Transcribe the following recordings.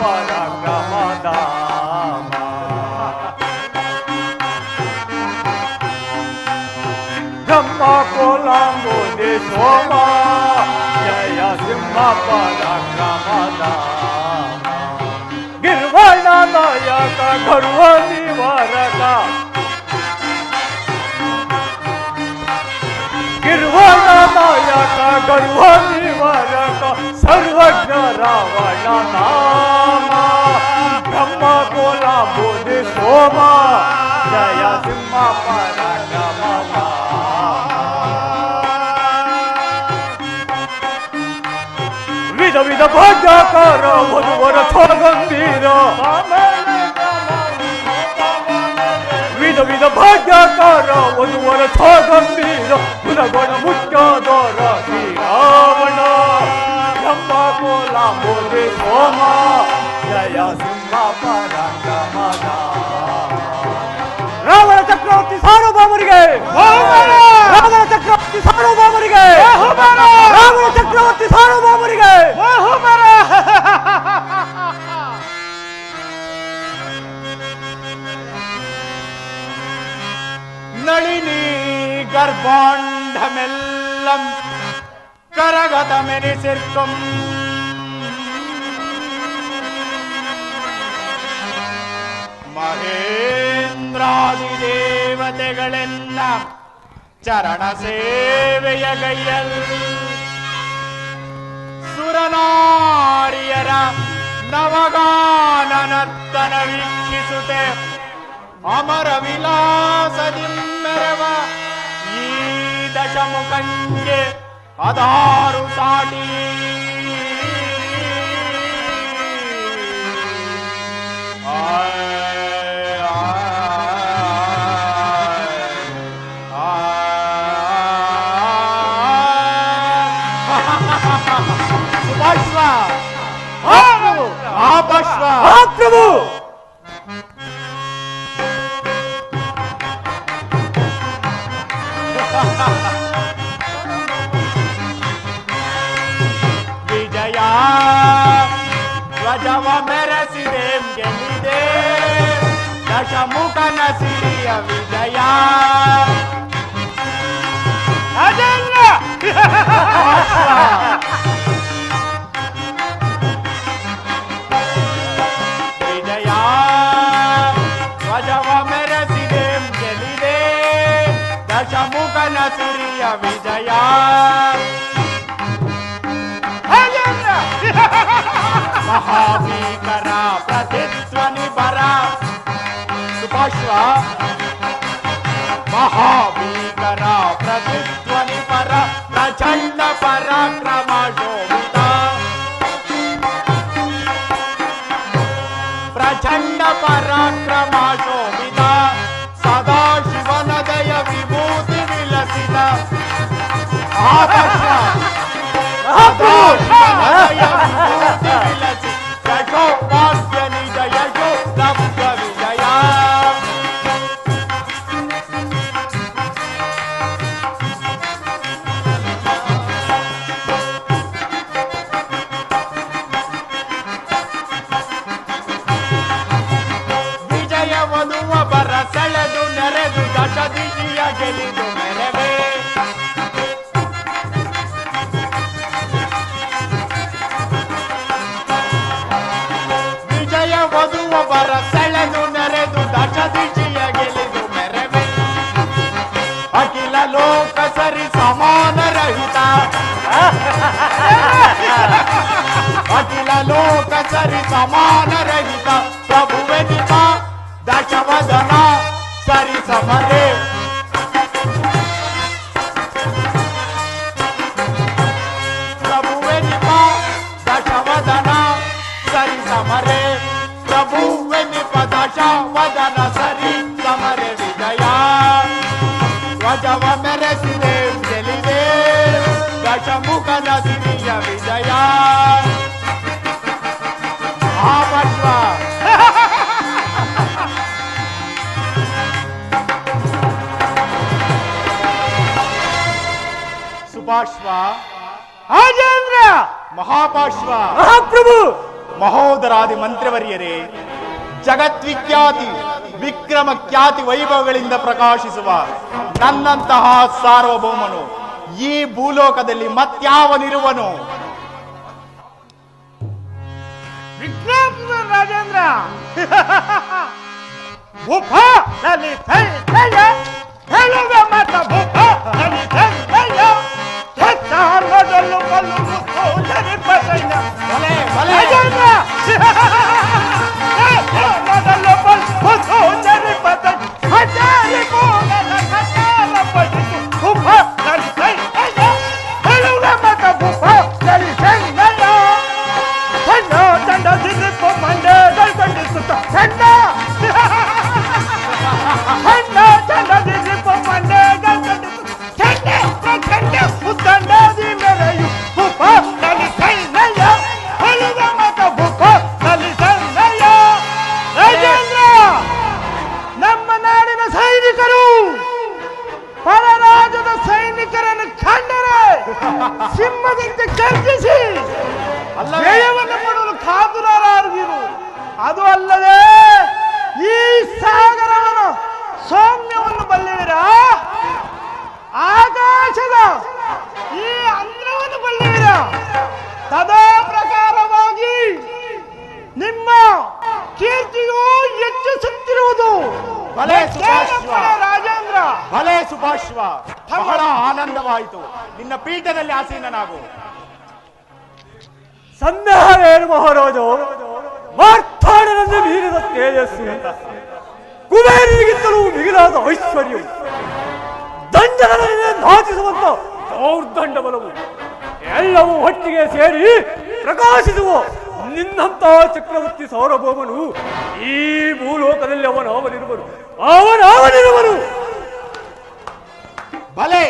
ಪರಾಕ್ರಮದ ಬ್ರಹ್ಮ ಕೋಲಾಂಬೋಧಿ ಸೋಮ ಜಯ ಸಿಂಹ ಪರಾಕ್ರಮದ ಗಿರ್ವಣ ನಾಯಕ ಗರ್ವ ನಿವಾರಕ ಗಿರ್ವಣ ನಾಯಕ ಗರ್ವ ನಿವಾರಕ ಸರ್ವಜ್ಞ ರಾವಣ ನಾಮ ಬ್ರಹ್ಮ ಕೋಲಾಂಬೋಧಿ ಸೋಮ ಜಯ ಸಿಂಹ ಪರಾಕ್ರಮದ ವಿಧ ವಿಧ ಭಾಗ್ಯಕಾರ ವಧುವರ ಗಂಭೀರ ವಿಧ ವಿಧ ಭಾಗ್ಯಕಾರ ವಧುವರ ಗಂಭೀರ ಗುಣಗಣ ಮುಖ್ಯದರ ಶ್ರೀರಾವಣ ಬ್ರಹ್ಮ ಕೋಲಾಂಬೋಧಿ ಸೋಮ ಜಯ ಸಿಂಹ ಪರಾಕ್ರಮದ ರಾವಣ ಚಕ್ರವರ್ತಿ ಸಾರ್ವಭೌಮರಿಗೆ ರಾವಣ ಚಕ್ರವರ್ತಿ ಸಾರ್ವಭೌಮರಿಗೆ ರಾವಣ ಚಕ್ರವರ್ತಿ ಸಾರ್ವಭೌಮರಿಗೆ ನಳಿನಿ ಗರ್ಭಾಂಡಮೆಲ್ಲಂ ಕರಗತಮೆನಿಸಿರ್ಕಂ ಮಹೇಂದ್ರಾದಿ ದೇವತೆಗಳೆಲ್ಲ ಚರಣ ಸೇವೆಯ ಗೈಯಲ್ ಸುರನಾರಿಯರ ನವಗಾನ ನರ್ತನ ವೀಕ್ಷಿಸುತ್ತೆ ಅಮರ ವಿಲಾಸದಿ ಮೆರವ ಈ ದಶಮುಖಂಗೆ ಅದಾರು ಸಾಟಿ ಸುಭಾಷ್ವ ಮಹಾಪಾಶ್ವ ಪ್ರಭು ವಿಜಯ ಧ್ವಜವ ಮೆರೆಸಿದೆ ಗೆಲ್ಲಿದೆ ದಶಮುಖನ ಸಿರಿಯ ವಿಜಯ ಅದಲ್ಲ ವಿಜಯ ಧ್ವಜವ ಮೆರೆಸಿದೆ ಗೆಲ್ಲಿದೆ ದಶಮುಖನ ಸಿರಿಯ ವಿಜಯ ಮಹಾಭೀಕರ ಪ್ರತಿಧ್ವನಿ ಬರ ಸುಭಾಷ್ವ ಮಹಾಭೀಕರ ಪ್ರತಿಧ್ವನಿ ಪರ ಪ್ರಚಂಡ ಪರಾಕ್ರಮ ಶೋಭಿತ ಪ್ರಚಂಡ ಪರಾಕ್ರಮ ಶೋಭಿತ ಸದಾ ಶಿವನ ದಯ ವಿಭೂತಿ ವಿಲಸಿತ ಮಹಾಪಾಶ್ವ ಸದಾ ಶಿವನ ದಯ ವಿಭೂತಿ ವಿಲಸಿ ಯಶೋ ಭಾಗ್ಯ ನಿಜ ಯಶೋ ಲಬ್ಧ ವಿಜಯ ವಿಜಯ ವಧುವ ಬರ ಸೆಳೆದು ನೆರೆದು ದಶ ದಿಶಿಯ ಗೆಲಿದು ಮೆರವೇ ವಿಜಯ ವಧುವ ಬರ ಸೆಳೆದು ನೆರೆದು ದಶ ದಿಶಿಯ ಗೆಲಿದು ಮೆರವೇ ಅಖಿಲ ಲೋಕ ಸರಿ ಸಮಾನ ರಹಿತ ಅಖಿಲ ಲೋಕ ಸರಿ ಸಮಾನ ರಹಿತ ಪ್ರಭುವೆ ನಿಮ ದಶವದನ ಸರಿ ಸಮರೇ ಪ್ರಭುವೆ ನಿಮ ದಶವದನ ಸರಿ ಸಮರೇ ಪ್ರಭುವೆ ನಿಪ ದಶವದನ ಸರಿ ಸಮರೇ ವಿಜಯ ಧ್ವಜವ ಮೆರೆಸಿದೆ ಗೆಲಿದೆ ದಶಮುಖನ ಸಿರಿಯ ವಿಜಯ ಮಹಾಪಾಶ್ವ ಸುಭಾಷ್ವ ರಾಜೇಂದ್ರ ಮಹಾಪಾಶ್ವ ಮಹಾಪ್ರಭು ಮಹೋದರಾದಿ ಮಂತ್ರಿವರ್ಯರೇ, ಜಗದ್ವಿಖ್ಯಾತಿ ವಿಕ್ರಮ ಖ್ಯಾತಿ ವೈಭವಗಳಿಂದ ಪ್ರಕಾಶಿಸುವ ನನ್ನಂತಹ ಸಾರ್ವಭೌಮನು ಈ ಭೂಲೋಕದಲ್ಲಿ ಮತ್ಯಾವನಿರುವನು? ವಿಜ್ಞಾಪನ ರಾಜೇಂದ್ರ ಭೂಪ ಹೇಳುವ ಮಾತ ಭೂಪ ಚಾರ್ವದಲ್ಲೂ ಕಲ್ಲು ಮುತ್ತು ಜನಿಪದಯ್ಯ. ರಾಜೇಂದ್ರ ಚಾರ್ವದಲ್ಲೂ ಕಲ್ಲು ಮುತ್ತು ಜನಿಪದಯ್ಯ. ಹಜಾರಿ ಕೋಲನ ಕಟಾಲ ಪಡಿತು ಭೂಪ ಹೇಳುವ ಮಾತ ಭೂಪ ಸಣ್ಣ ದಂಡ ದಿರಿಪು ಮಂಡೆ ಗಲ್ಗಂಡಿಸುತ್ತ ಸಣ್ಣ ದಂಡ ದಿರಿಪು ಮಂಡೆ ಗಲ್ಗಂಡಿಸುತ್ತ ಉತ್ತಂಡಾದಿ ಮೆರೆಯು ಭೂಪ ಕಲಿಸಯ್ಯ ಹೇಳುವ ಮಾತ ಭೂಪ ಕಲಿಸಯ್ಯ. ರಾಜೇಂದ್ರ, ನಮ್ಮ ನಾಡಿನ ಸೈನಿಕರು ಪರರಾಜದ ಸೈನಿಕರನ್ನು ಕಂಡರೆ ಸಿಂಹದಂತೆ ಗರ್ಜಿಸಿ ಜಯವನ್ನು ಪಡೆಯಲು ಕಾದುರಾರರು. ಅದು ಅಲ್ಲದೆ ಈ ಸಾಗರವನ್ನು ಸೌಮ್ಯವನ್ನು ಬಲ್ಲಿವಿರಾ, ಆಕಾಶದ ಈ ಅಂದ್ರವನ್ನು ಬಲ್ಲಿವಿರಾ, ತದಾ ಪ್ರಕಾರವಾಗಿ ನಿಮ್ಮ ಕೀರ್ತಿಯು ಹೆಚ್ಚಿಸುತ್ತಿರುವುದು. ರಾಜೇಂದ್ರ, ಭಲೆ ಸುಭಾಶ್ವ, ಬಹಳ ಆನಂದವಾಯಿತು. ನಿನ್ನ ಪೀಠದಲ್ಲಿ ಆಸೀನನಾಗು. ಸಂದೇಹವೇನು ಮಹಾರಾಜ, ಮಾರ್ತಾಂಡನಂತೆ ಮೀರಿದ ತೇಜಸ್ವಿ, ಕುಬೇರನಿಗಿಂತಲೂ ಮಿಗಿಲಾದ ಐಶ್ವರ್ಯವು, ದಂಡನನ್ನೇ ನಾಚಿಸುವಂತ ದೌರ್ದಂಡ ಬಲವು ಎಲ್ಲವೂ ಒಟ್ಟಿಗೆ ಸೇರಿ ಪ್ರಕಾಶಿಸುವ ನಿನ್ನಂತ ಚಕ್ರವರ್ತಿ ಸಾರ್ವಭೌಮನು ಈ ಭೂಲೋಕದಲ್ಲಿ ಅವನಿರುವನು. ಭಲೆ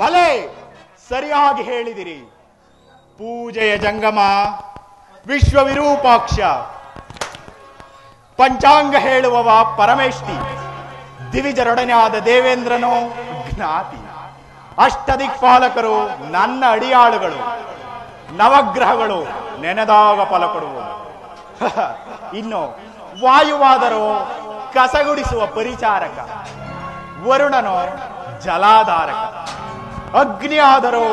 ಭಲೆ, ಸರಿಯಾಗಿ ಹೇಳಿದಿರಿ. ಪೂಜೆಯ ಜಂಗಮ, ವಿಶ್ವ ವಿರೂಪಾಕ್ಷ, ಪಂಚಾಂಗ ಹೇಳುವವ ಪರಮೇಷ್ಠಿ, ದಿವಿಜರೊಡನೆ ಆದ ದೇವೇಂದ್ರನೋ ಜ್ಞಾತಿ, ಅಷ್ಟದಿಕ್ಪಾಲಕರು ನನ್ನ ಅಡಿಯಾಳುಗಳು, ನವಗ್ರಹಗಳು ನೆನೆದಾಗ ಫಲ ಕೊಡುವುದು. ಇನ್ನು ವಾಯುವಾದರೂ ಕಸಗುಡಿಸುವ ಪರಿಚಾರಕ, ವರುಣನೋ ಜಲಾಧಾರಕ, ಅಗ್ನಿ ಆದರೂ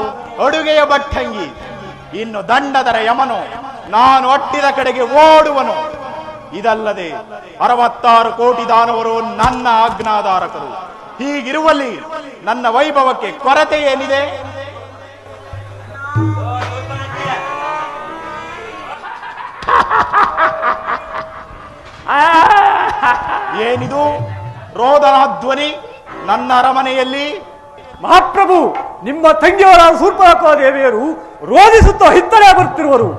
ಅಡುಗೆಯ ಭಟ್ಟಂಗಿ, ಇನ್ನು ದಂಡದರ ಯಮನು ನಾನು ಒಟ್ಟಿದ ಕಡೆಗೆ ಓಡುವನು. ಇದಲ್ಲದೆ 66 ಕೋಟಿ ದಾನವರು ನನ್ನ ಆಜ್ಞಾಧಾರಕರು. ಹೀಗಿರುವಲ್ಲಿ ನನ್ನ ವೈಭವಕ್ಕೆ ಕೊರತೆ ಏನಿದೆ? ಏನಿದು ರೋದನ ಧ್ವನಿ ನನ್ನ ಅರಮನೆಯಲ್ಲಿ? ಮಹಾಪ್ರಭು, ನಿಮ್ಮ ತಂಗಿಯವರಾದ ಶೂರ್ಪನಖಾ ದೇವಿಯರು ರೋಧಿಸುತ್ತಾ ಹಿತ್ತಲೆ ಬರುತ್ತಿರುವರು.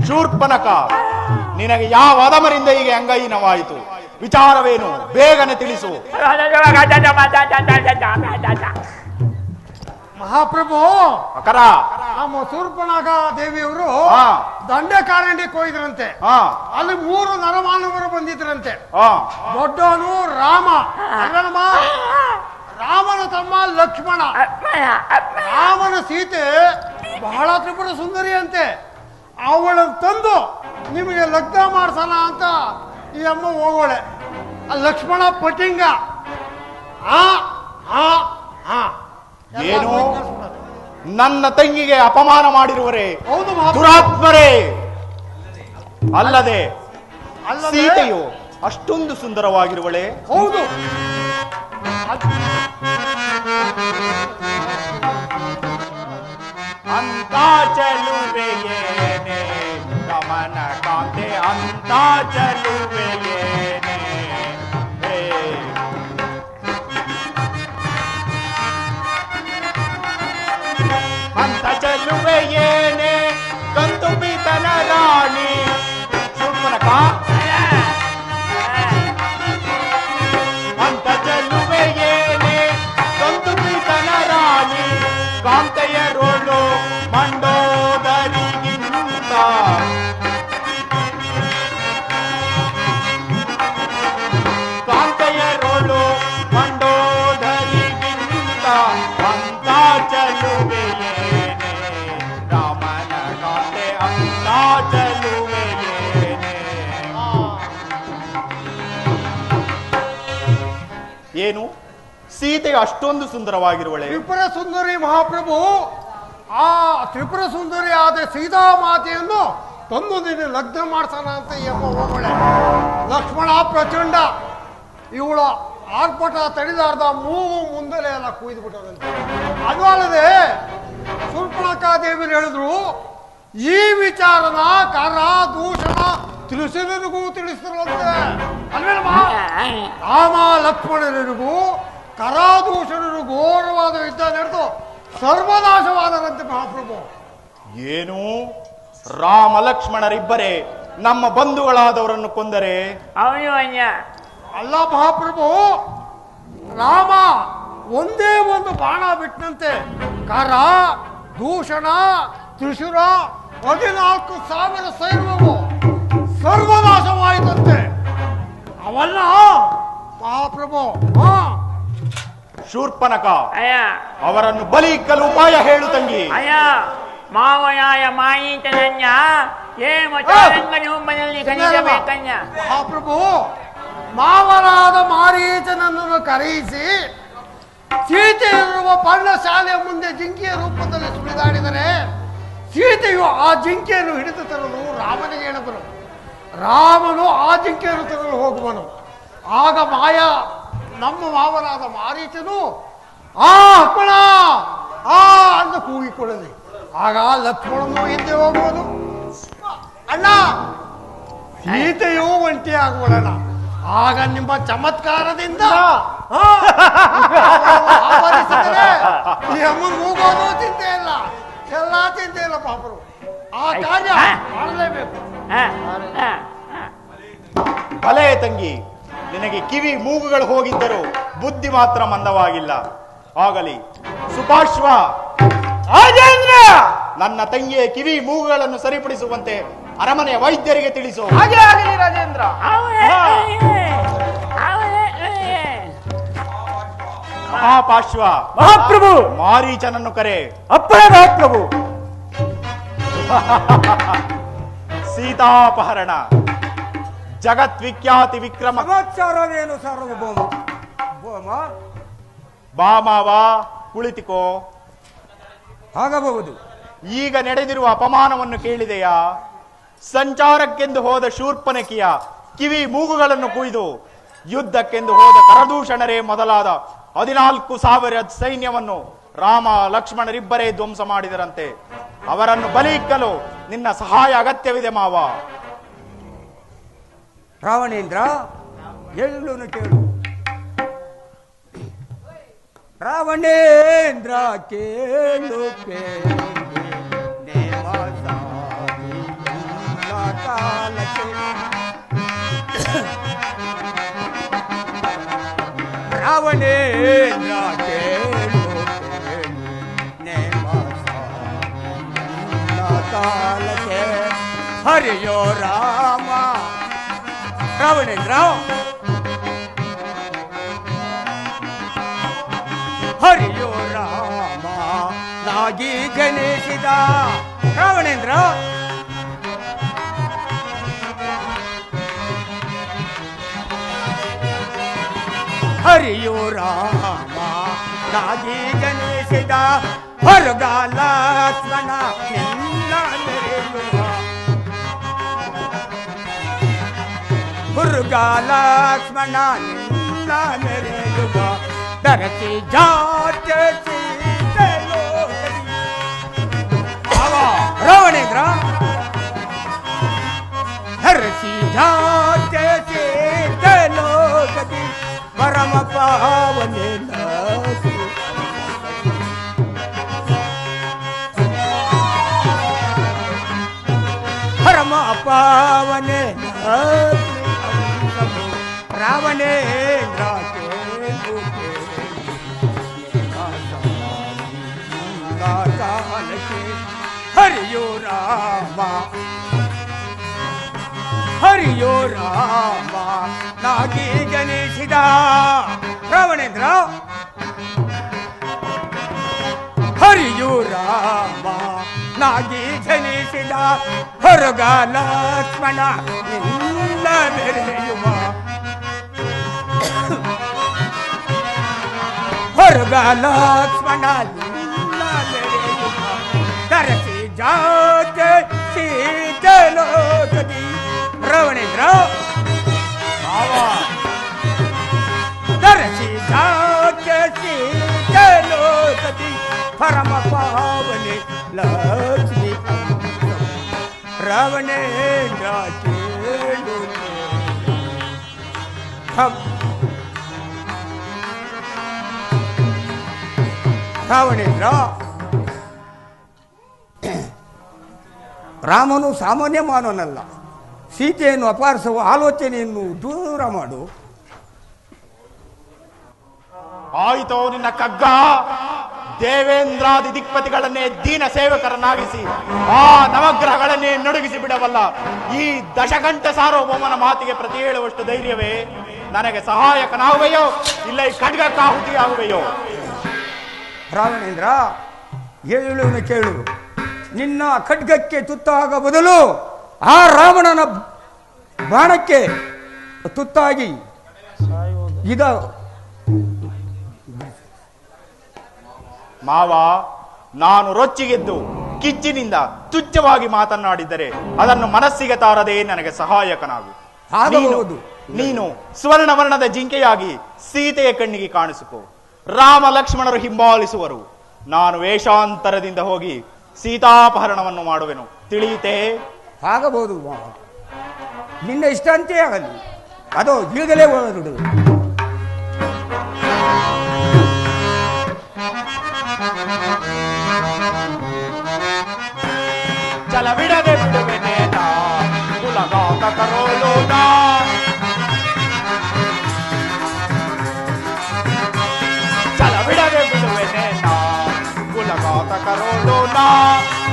ಶೂರ್ಪನಖಾ, ನಿನಗೆ ಯಾವ ಅದಮರಿಂದ ಹೀಗೆ ಅಂಗಹೀನವಾಯಿತು? ವಿಚಾರವೇನು? ಬೇಗನೆ ತಿಳಿಸು. ಮಹಾಪ್ರಭು, ಅಕರ ನಮ್ಮ ಶೂರ್ಪನಖಾ ದೇವಿಯವರು ದಂಡೆ ಕಾರಂಡಿಗೆ ಹೋಗಿದ್ರಂತೆ. ಅಲ್ಲಿ 3 ನರಮಾನವರು ಬಂದಿದ್ರಂತೆ. ದೊಡ್ಡವನು ರಾಮ, ರಾಮನ ತಮ್ಮ ಲಕ್ಷ್ಮಣ. ರಾಮನ ಸೀತೆ ಬಹಳ ತ್ರಿಪುರ ಸುಂದರಿ ಅಂತೆ. ಅವಳನ್ನು ತಂದು ನಿಮಗೆ ಲಗ್ನ ಮಾಡ್ಸೋಣ ಅಂತ ಈ ಅಮ್ಮ ಹೋಗೋಳೆ. ಲಕ್ಷ್ಮಣ ಪಟಿಂಗ. ಏನು ನನ್ನ ತಂಗಿಗೆ ಅಪಮಾನ ಮಾಡಿರುವರೇ? ಹೌದು ದುರಾತ್ಮರೇ. ಅಲ್ಲದೆ ಸೀತೆಯು ಅಷ್ಟೊಂದು ಸುಂದರವಾಗಿರುವಳೆ? ಹೌದು. ಅಂತ ಚಲುವೆಯೇನೆ ಗಮನ ಕಾಂತೆ, ಅಂತ ಚಲುವೆಯೇನೆ. ಅಂತ ಚಲುವೆಯೇನೆ ಕಂತು ಪೀತನ ರಾಣಿ ಶೂರ್ಪನಖಾ. ಅಂತ ಚಲುವೆಯೇನೆ ಕಂತು ಪೀತನ ರಾಣಿ ಕಾಂತೆಯರೋಳು ಮಂಡೋದರಿಗಿಂತ ಏನು ಸೀತೆಯು ಅಷ್ಟೊಂದು ಸುಂದರವಾಗಿರುವಳೆ? ತ್ರಿಪುರ ಸುಂದರಿ ಮಹಾಪ್ರಭು, ಆ ತ್ರಿಪುರ ಸುಂದರಿ ಆದ ಸೀತಾ ಮಾತೆಯನ್ನು ತಂದು ನಿನ್ನ ಲಗ್ನ ಮಾಡ್ಸೋಣ ಅಂತ ಈ ಅಮ್ಮ ಹೋಗಳೆ. ಲಕ್ಷ್ಮಣ ಪ್ರಚಂಡ ಇವಳ ಆರ್ಭಟ ತಡಿದಾರ್ದ ಮೂಗು ಮುಂದಲೆ ಎಲ್ಲ ಕುಯ್ದು ಬಿಟ್ಟದಂತೆ. ಅದು ಅಲ್ಲದೆ ಶೂರ್ಪಣಖಾದೇವಿಯರು ಹೇಳಿದ್ರು, ಈ ವಿಚಾರನ ಕರ ದೂಷಣ ತಿಳಿಸಿದನಿಗೂ ತಿಳಿಸಿರುವಂತೆ ಅಲ್ವೇನಮ್ಮ? ರಾಮ ಲಕ್ಷ್ಮಣರಿಗೂ ಕರಾದೂಷಣರು ಘೋರವಾದ ಯುದ್ಧ ನಡೆದು ಸರ್ವನಾಶವಾದರಂತೆ ಮಹಾಪ್ರಭು. ಏನು ರಾಮ ಲಕ್ಷ್ಮಣರಿಬ್ಬರೇ ನಮ್ಮ ಬಂಧುಗಳಾದವರನ್ನು ಕೊಂದರೆ? ಅಲ್ಲ ಮಹಾಪ್ರಭು, ರಾಮ ಒಂದೇ ಒಂದು ಬಾಣ ಬಿಟ್ಟಂತೆ ಕರ ದೂಷಣ ತ್ರಿಶೂರ 14,000 ಸೈನ್ಯವು ಸರ್ವನಾಶವಾಯಿತಂತೆ. ಅವಲ್ಲ ಮಹಾಪ್ರಭು. ಶೂರ್ಪನಖ ಅವರನ್ನು ಬಲಿಕ್ಕಲು ಉಪಾಯ ಹೇಳು ತಂಗಿ. ಮಾವಯಾಯ ಮಾಯೀತನನ್ಯ ಮಹಾಪ್ರಭು, ಮಾವನಾದ ಮಾರೀಚನನ್ನು ಕರೆಯಿಸಿ ಸೀತೆಯಿರುವ ಪರ್ಣಶಾಲೆಯ ಮುಂದೆ ಜಿಂಕೆಯ ರೂಪದಲ್ಲಿ ಸುಳಿದಾಡಿದರೆ ಸೀತೆಯು ಆ ಜಿಂಕೆಯನ್ನು ಹಿಡಿದು ತರಲು ರಾಮನಿಗೆ ಹೇಳುವನು. ರಾಮನು ಆ ಜಿಂಕೆಯನ್ನು ತರಲು ಹೋಗುವನು. ಆಗ ನಮ್ಮ ಮಾವನಾದ ಮಾರೀಚನು ಆ ಲಕ್ಷ್ಮಣ ಆ ಅಂತ ಕೂಗಿಕೊಳ್ಳಲಿ. ಆಗ ಲಕ್ಷ್ಮಣನು ಹಿಂದೆ ಹೋಗುವನು. ಅಣ್ಣ ಸೀತೆಯು ಒಂಟಿ ಆಗುವಳಣ್ಣ. ಆಗ ನಿಮ್ಮ ಚಮತ್ಕಾರದಿಂದ ಆವರಿಸಿದರೆ ಈ ಅಮ್ಮನ ಮೂಗೋದು ಚಿಂತೆ ಇಲ್ಲ, ಎಲ್ಲ ಚಿಂತೆ ಇಲ್ಲ ಪಾಪರು. ಆ ಕಾರ್ಯ ಮಾಡಲೇಬೇಕು. ಭಲೇ ತಂಗಿ, ನಿನಗೆ ಕಿವಿ ಮೂಗುಗಳು ಹೋಗಿದ್ದರೂ ಬುದ್ಧಿ ಮಾತ್ರ ಮಂದವಾಗಿಲ್ಲ. ಆಗಲಿ ಸುಪಾಶ್ವ, ರಾಜೇಂದ್ರ, ನನ್ನ ತಂಗಿಯ ಕಿವಿ ಮೂಗುಗಳನ್ನು ಸರಿಪಡಿಸುವಂತೆ ಅರಮನೆಯ ವೈದ್ಯರಿಗೆ ತಿಳಿಸು. ಹಾಗೆ ಆಗಲಿ ರಾಜೇಂದ್ರ. ಮಹಾಪಾಶ್ವ, ಮಹಾಪ್ರಭು, ಮಾರೀಚನನ್ನು ಕರೆ. ಅಪ್ಪಣೆ ಮಹಾಪ್ರಭು. ಸೀತಾಪಹರಣ ಜಗತ್ವಿಖ್ಯಾತಿ ವಿಕ್ರಮ. ಸಮಾಚಾರವೇನು ಸಾರ್ವಭೌಮ? ಬಾ ಮಾವ, ಕುಳಿತುಕೋ. ಆಗಬಹುದು. ಈಗ ನಡೆದಿರುವ ಅಪಮಾನವನ್ನು ಕೇಳಿದೆಯಾ? ಸಂಚಾರಕ್ಕೆಂದು ಹೋದ ಶೂರ್ಪನಖಿಯ ಕಿವಿ ಮೂಗುಗಳನ್ನು ಕುಯ್ದು ಯುದ್ಧಕ್ಕೆಂದು ಹೋದ ಕರದೂಷಣರೇ ಮೊದಲಾದ 14,000 ಸೈನ್ಯವನ್ನು ರಾಮ ಲಕ್ಷ್ಮಣರಿಬ್ಬರೇ ಧ್ವಂಸ ಮಾಡಿದರಂತೆ. ಅವರನ್ನು ಬಲಿಯಿಕ್ಕಲು ನಿನ್ನ ಸಹಾಯ ಅಗತ್ಯವಿದೆ ಮಾವ. ರಾವಣೇಂದ್ರ, ಹೇಳುವನು ಕೇಳು. ರಾವಣೇಂದ್ರ ಕೇಳು ರಾವಣೇಂದ್ರ ಕೇಳು ಕಾಲಕ್ಕೆ ಹರಿಯೋ ರಾಮ. ರಾವಣೇಂದ್ರ, ಹರಿಯೋ ರಾಮ ನಾಗಿ ಗಣೇಶಿದ. ರಾವಣೇಂದ್ರ, ಹರಿಯೋ ರಾಮ ನಾಗಿ ಗಣೇಶಿದ. ಹೊರಗ ಲಕ್ಷ್ಮಣ ನಿನ್ನ ನೆರೆಯುವ, ಹುರುಗ ಲಕ್ಷ್ಮಣ ನಿನ್ನ ನೆರೆಯುವ. ಧರತಿ ಜಾತೆ ಸೀತೆಯೋ ರಾವಣೇಂದ್ರ, ಧರತಿ ಜಾತೆ ಸೀತೆಲೋಕದಿ ಪರಮ ಪಾವನೆ ಪರಮ ಪಾವನೆ ರಾವಣೇಂದ್ರ ಹರಿಯೋ ರಾಮ, ಹರಿಯೋ ರಾಮ ನಾಗಿ ಗಣೇಶಿದ. ರಾವಣೇಂದ್ರ, ಹರಿಯೋ ರಾಮ ನಾಗಿ ಜನಿಸಿದ. ಹೊರಗ ಲಕ್ಷ್ಮಣ ನಿನ್ನ ಬೆರೆಯುವ. ಹೊರಗ ಲಕ್ಷ್ಮಣ ತರಸಿ ಜಾತೆ ಸೀತಲೋಕದಿ ರವಣೇಂದ್ರ ತರಸಿ ಜಾತೆ ಸೀತಲೋಕದಿ ಪರಮ ಪಾವನೆ ಲಕ್ಷ್ಮಿ ರವಣೇಂದ್ರ ಕೇಳು ರಾವಣೇಂದ್ರ ರಾಮನು ಸಾಮಾನ್ಯ ಮಾನವನಲ್ಲ. ಸೀತೆಯನ್ನು ಅಪಹರಿಸುವ ಆಲೋಚನೆಯನ್ನು ದೂರ ಮಾಡು. ಆಯಿತೋ ನಿನ್ನ ಕಗ್ಗ. ದೇವೇಂದ್ರಾದಿ ದಿಕ್ಪತಿಗಳನ್ನೇ ದೀನ ಸೇವಕರನ್ನಾಗಿಸಿ ಆ ನವಗ್ರಹಗಳನ್ನೇ ನಡುಗಿಸಿ ಬಿಡವಲ್ಲ ಈ ದಶಗಂಟ ಸಾರ್ವಭೌಮನ ಮಾತಿಗೆ ಪ್ರತಿ ಹೇಳುವಷ್ಟು ಧೈರ್ಯವೇ ನನಗೆ ಸಹಾಯಕನಾಗುವೆಯೋ ಇಲ್ಲ ಈ ಖಡ್ಗಕ್ಕಾಹುತಿಯಾಗುವೆಯೋ? ರಾವಣೇಂದ್ರ ಹೇಳುವನು ಕೇಳು. ನಿನ್ನ ಖಡ್ಗಕ್ಕೆ ತುತ್ತಾಗ ಬದಲು ಆ ರಾವಣನ ಬಾಣಕ್ಕೆ ತುತ್ತಾಗಿ ಇದ ಮಾವ, ನಾನು ರೊಚ್ಚಿಗೆದ್ದು ಕಿಚ್ಚಿನಿಂದ ತುಚ್ಛವಾಗಿ ಮಾತನಾಡಿದ್ದರೆ ಅದನ್ನು ಮನಸ್ಸಿಗೆ ತಾರದೆ ನನಗೆ ಸಹಾಯಕನಾಗು. ನೀನು ಸ್ವರ್ಣವರ್ಣದ ಜಿಂಕೆಯಾಗಿ ಸೀತೆಯ ಕಣ್ಣಿಗೆ ಕಾಣಿಸಿಕೊ. ರಾಮ ಲಕ್ಷ್ಮಣರು ಹಿಂಬಾಲಿಸುವರು. ನಾನು ವೇಷಾಂತರದಿಂದ ಹೋಗಿ ಸೀತಾಪಹರಣವನ್ನು ಮಾಡುವೆನು. ತಿಳಿಯಿತೆ? ಆಗಬಹುದು ಮಾವ, ನಿನ್ನ ಇಷ್ಟಂತೆ ಆಗಲಿ. ಅದು ಈಗಲೇ ಹೊರಡು. ಚಲವಿಡದೆ ಬಿಡುವೆನೇನ ಕುಲಗಾತ ಕರೋಲೋನ. ಚಲವಿಡದೆ ಬಿಡುವೆನೇನ ಕುಲಗಾತ ಕರೋಲೋನ.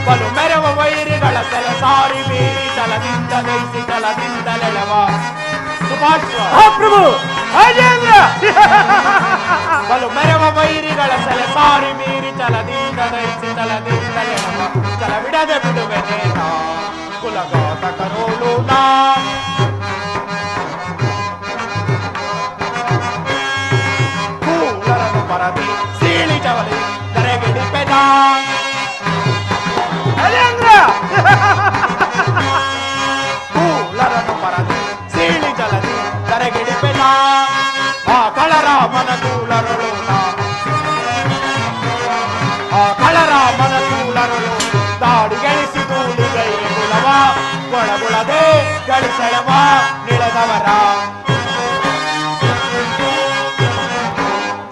ಬಲು ಮೆರವ ವೈರಿಗಳ ಸೆಲೆ ಸಾರಿ ಮೀರಿ ಚಲದಿಂದ ದಯಿಸಿ ಚಲದಿಂದಲೆಳವ ಸುಭಾಷ್ವ ಪ್ರಭು ರಾಜೇಂದ್ರ. ಬಲು ಮೆರವ ವೈರಿಗಳ ಸೆಲೆ ಸಾರಿ ಮೀರಿ ಚಲದಿಂದ ದಯಿಸಿ ಚಲದಿಂದಲೆಳವ ಚಲವಿಡದೆ ಬಿಡುವೆನೇನ ಕುಲಗಾತ ಕರೋಲೋನ. ಕೂಲರನು ಪರದಿ ಸೀಳಿ ಚವಲಿ ದರೆಗಿಡಿಪೆನ. ಕೂಲರನು ಪರದಿ ಸೀಳಿ ಚಲದಿ ದರೆಗಿಡಿಪೆನ. ಆ ಕಳರಾಮನ ಕೂಲರೊಳೋಣ, ಆ ಕಳರಾಮನ ಕೂಲರೊಳು ದಾಡಿ ಗಳಿಸಿ ಧೂಳಿಗೈ ಕುಲವ ಗೊಳಗುಳದೆ ಗಳಿಸೆಳವ ನಿಳದವರ.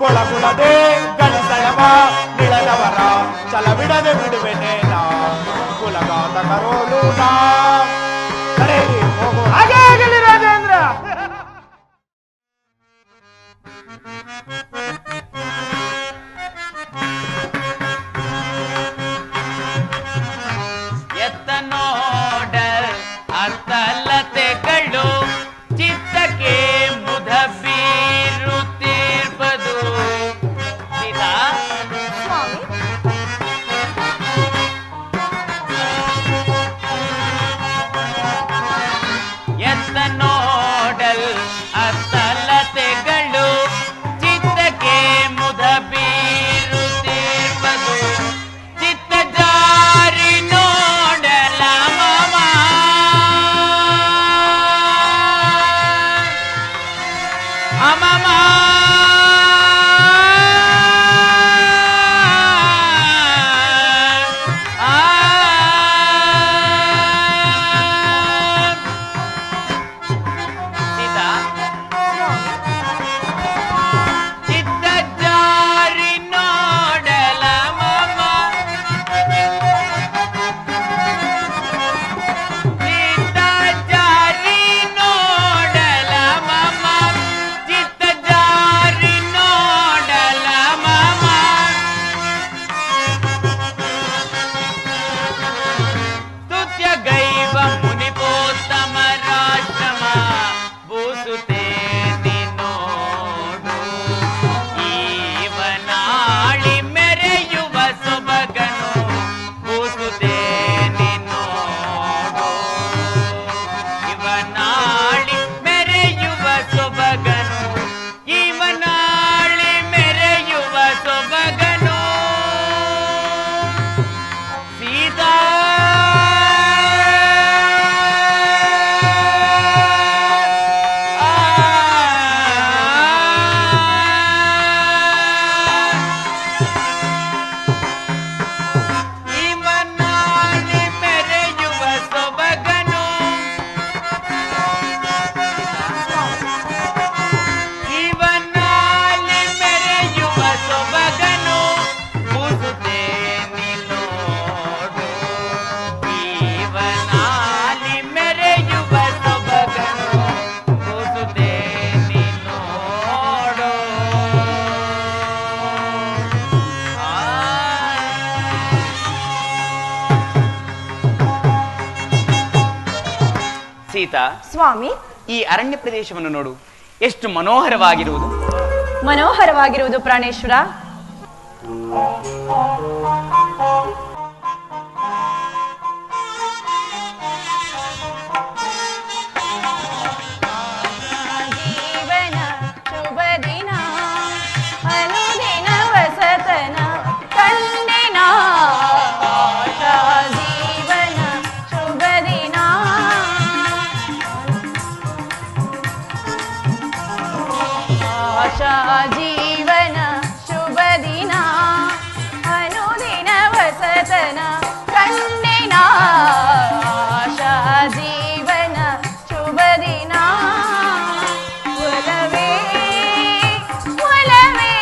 ಕೊಳಗುಳದೆ ಗಳಿಸೆಳವ ನಿಳದವರ ಚಲವಿಡದೆ ಬಿಡುವೆನೇನ ಕುಲಗಾತ ಕರೋಲೂನ. ಕರೆಯಿರಿ ಹೋಗೋಣ. ಹಾಗೆ ಆಗಲಿ ರಾಜೇಂದ್ರ. ಎತ್ತ ನೋಡ ಅರ್ಥಲತೆಗಳು ಚಿತ್ತಕ್ಕೆ ಮುದ ಬೀರುತ್ತಿರ್ಬದು. ಸೀತಾ, ಸೀತಾ, ಸ್ವಾಮಿ, ಈ ಅರಣ್ಯ ಪ್ರದೇಶವನ್ನು ನೋಡು, ಎಷ್ಟು ಮನೋಹರವಾಗಿರುವುದು. ಮನೋಹರವಾಗಿರುವುದು ಪ್ರಾಣೇಶ್ವರ. ಜೀವನ ಶುಭ ದಿನ, ಅನುದಿನ ವಸತನ ಕಂಡಿನ. ಜೀವನ ಶುಭ ದಿನ, ಆಶಾ ಜೀವನ ಶುಭ ದಿನ, ಅನುದಿನ ವಸತನ ಕಂಡಿನ. ಆಶಾ ಜೀವನ ಶುಭ ದಿನ. ಒಲವೇ ಒಲವೇ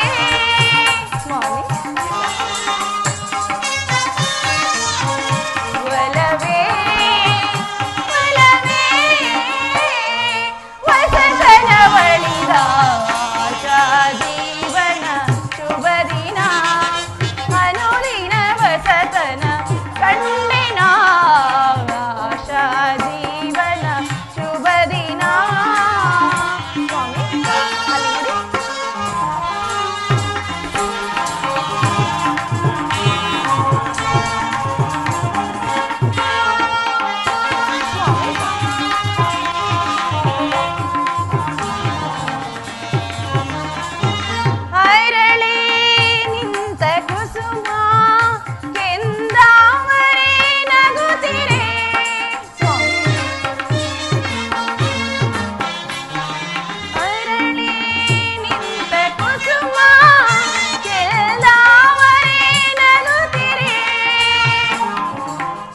ಸ್ವಾಮಿ, ಒಲವೇ ಒಲವೇ ವಸತನ ಬಳಿದ. ಆಶಾ ಜೀವನ ಶುಭ ದಿನ, ಅನುದಿನ ವಸತನ ಕಂಡಿನ. ಆಶಾ ಜೀವನ ಶುಭ ದಿನ. ಸ್ವಾಮಿ, ಅಲ್ಲಿ ನೋಡಿ. ಅರಳಿ ನಿಂತ ಕುಸುಮ ಕೆಂದಾವರೆ ನಗುತ್ತಿರೆ. ಅರಳಿ ನಿಂತ ಕುಸುಮ ಕೆಂದಾವರೆ ನಗುತ್ತಿರೆ.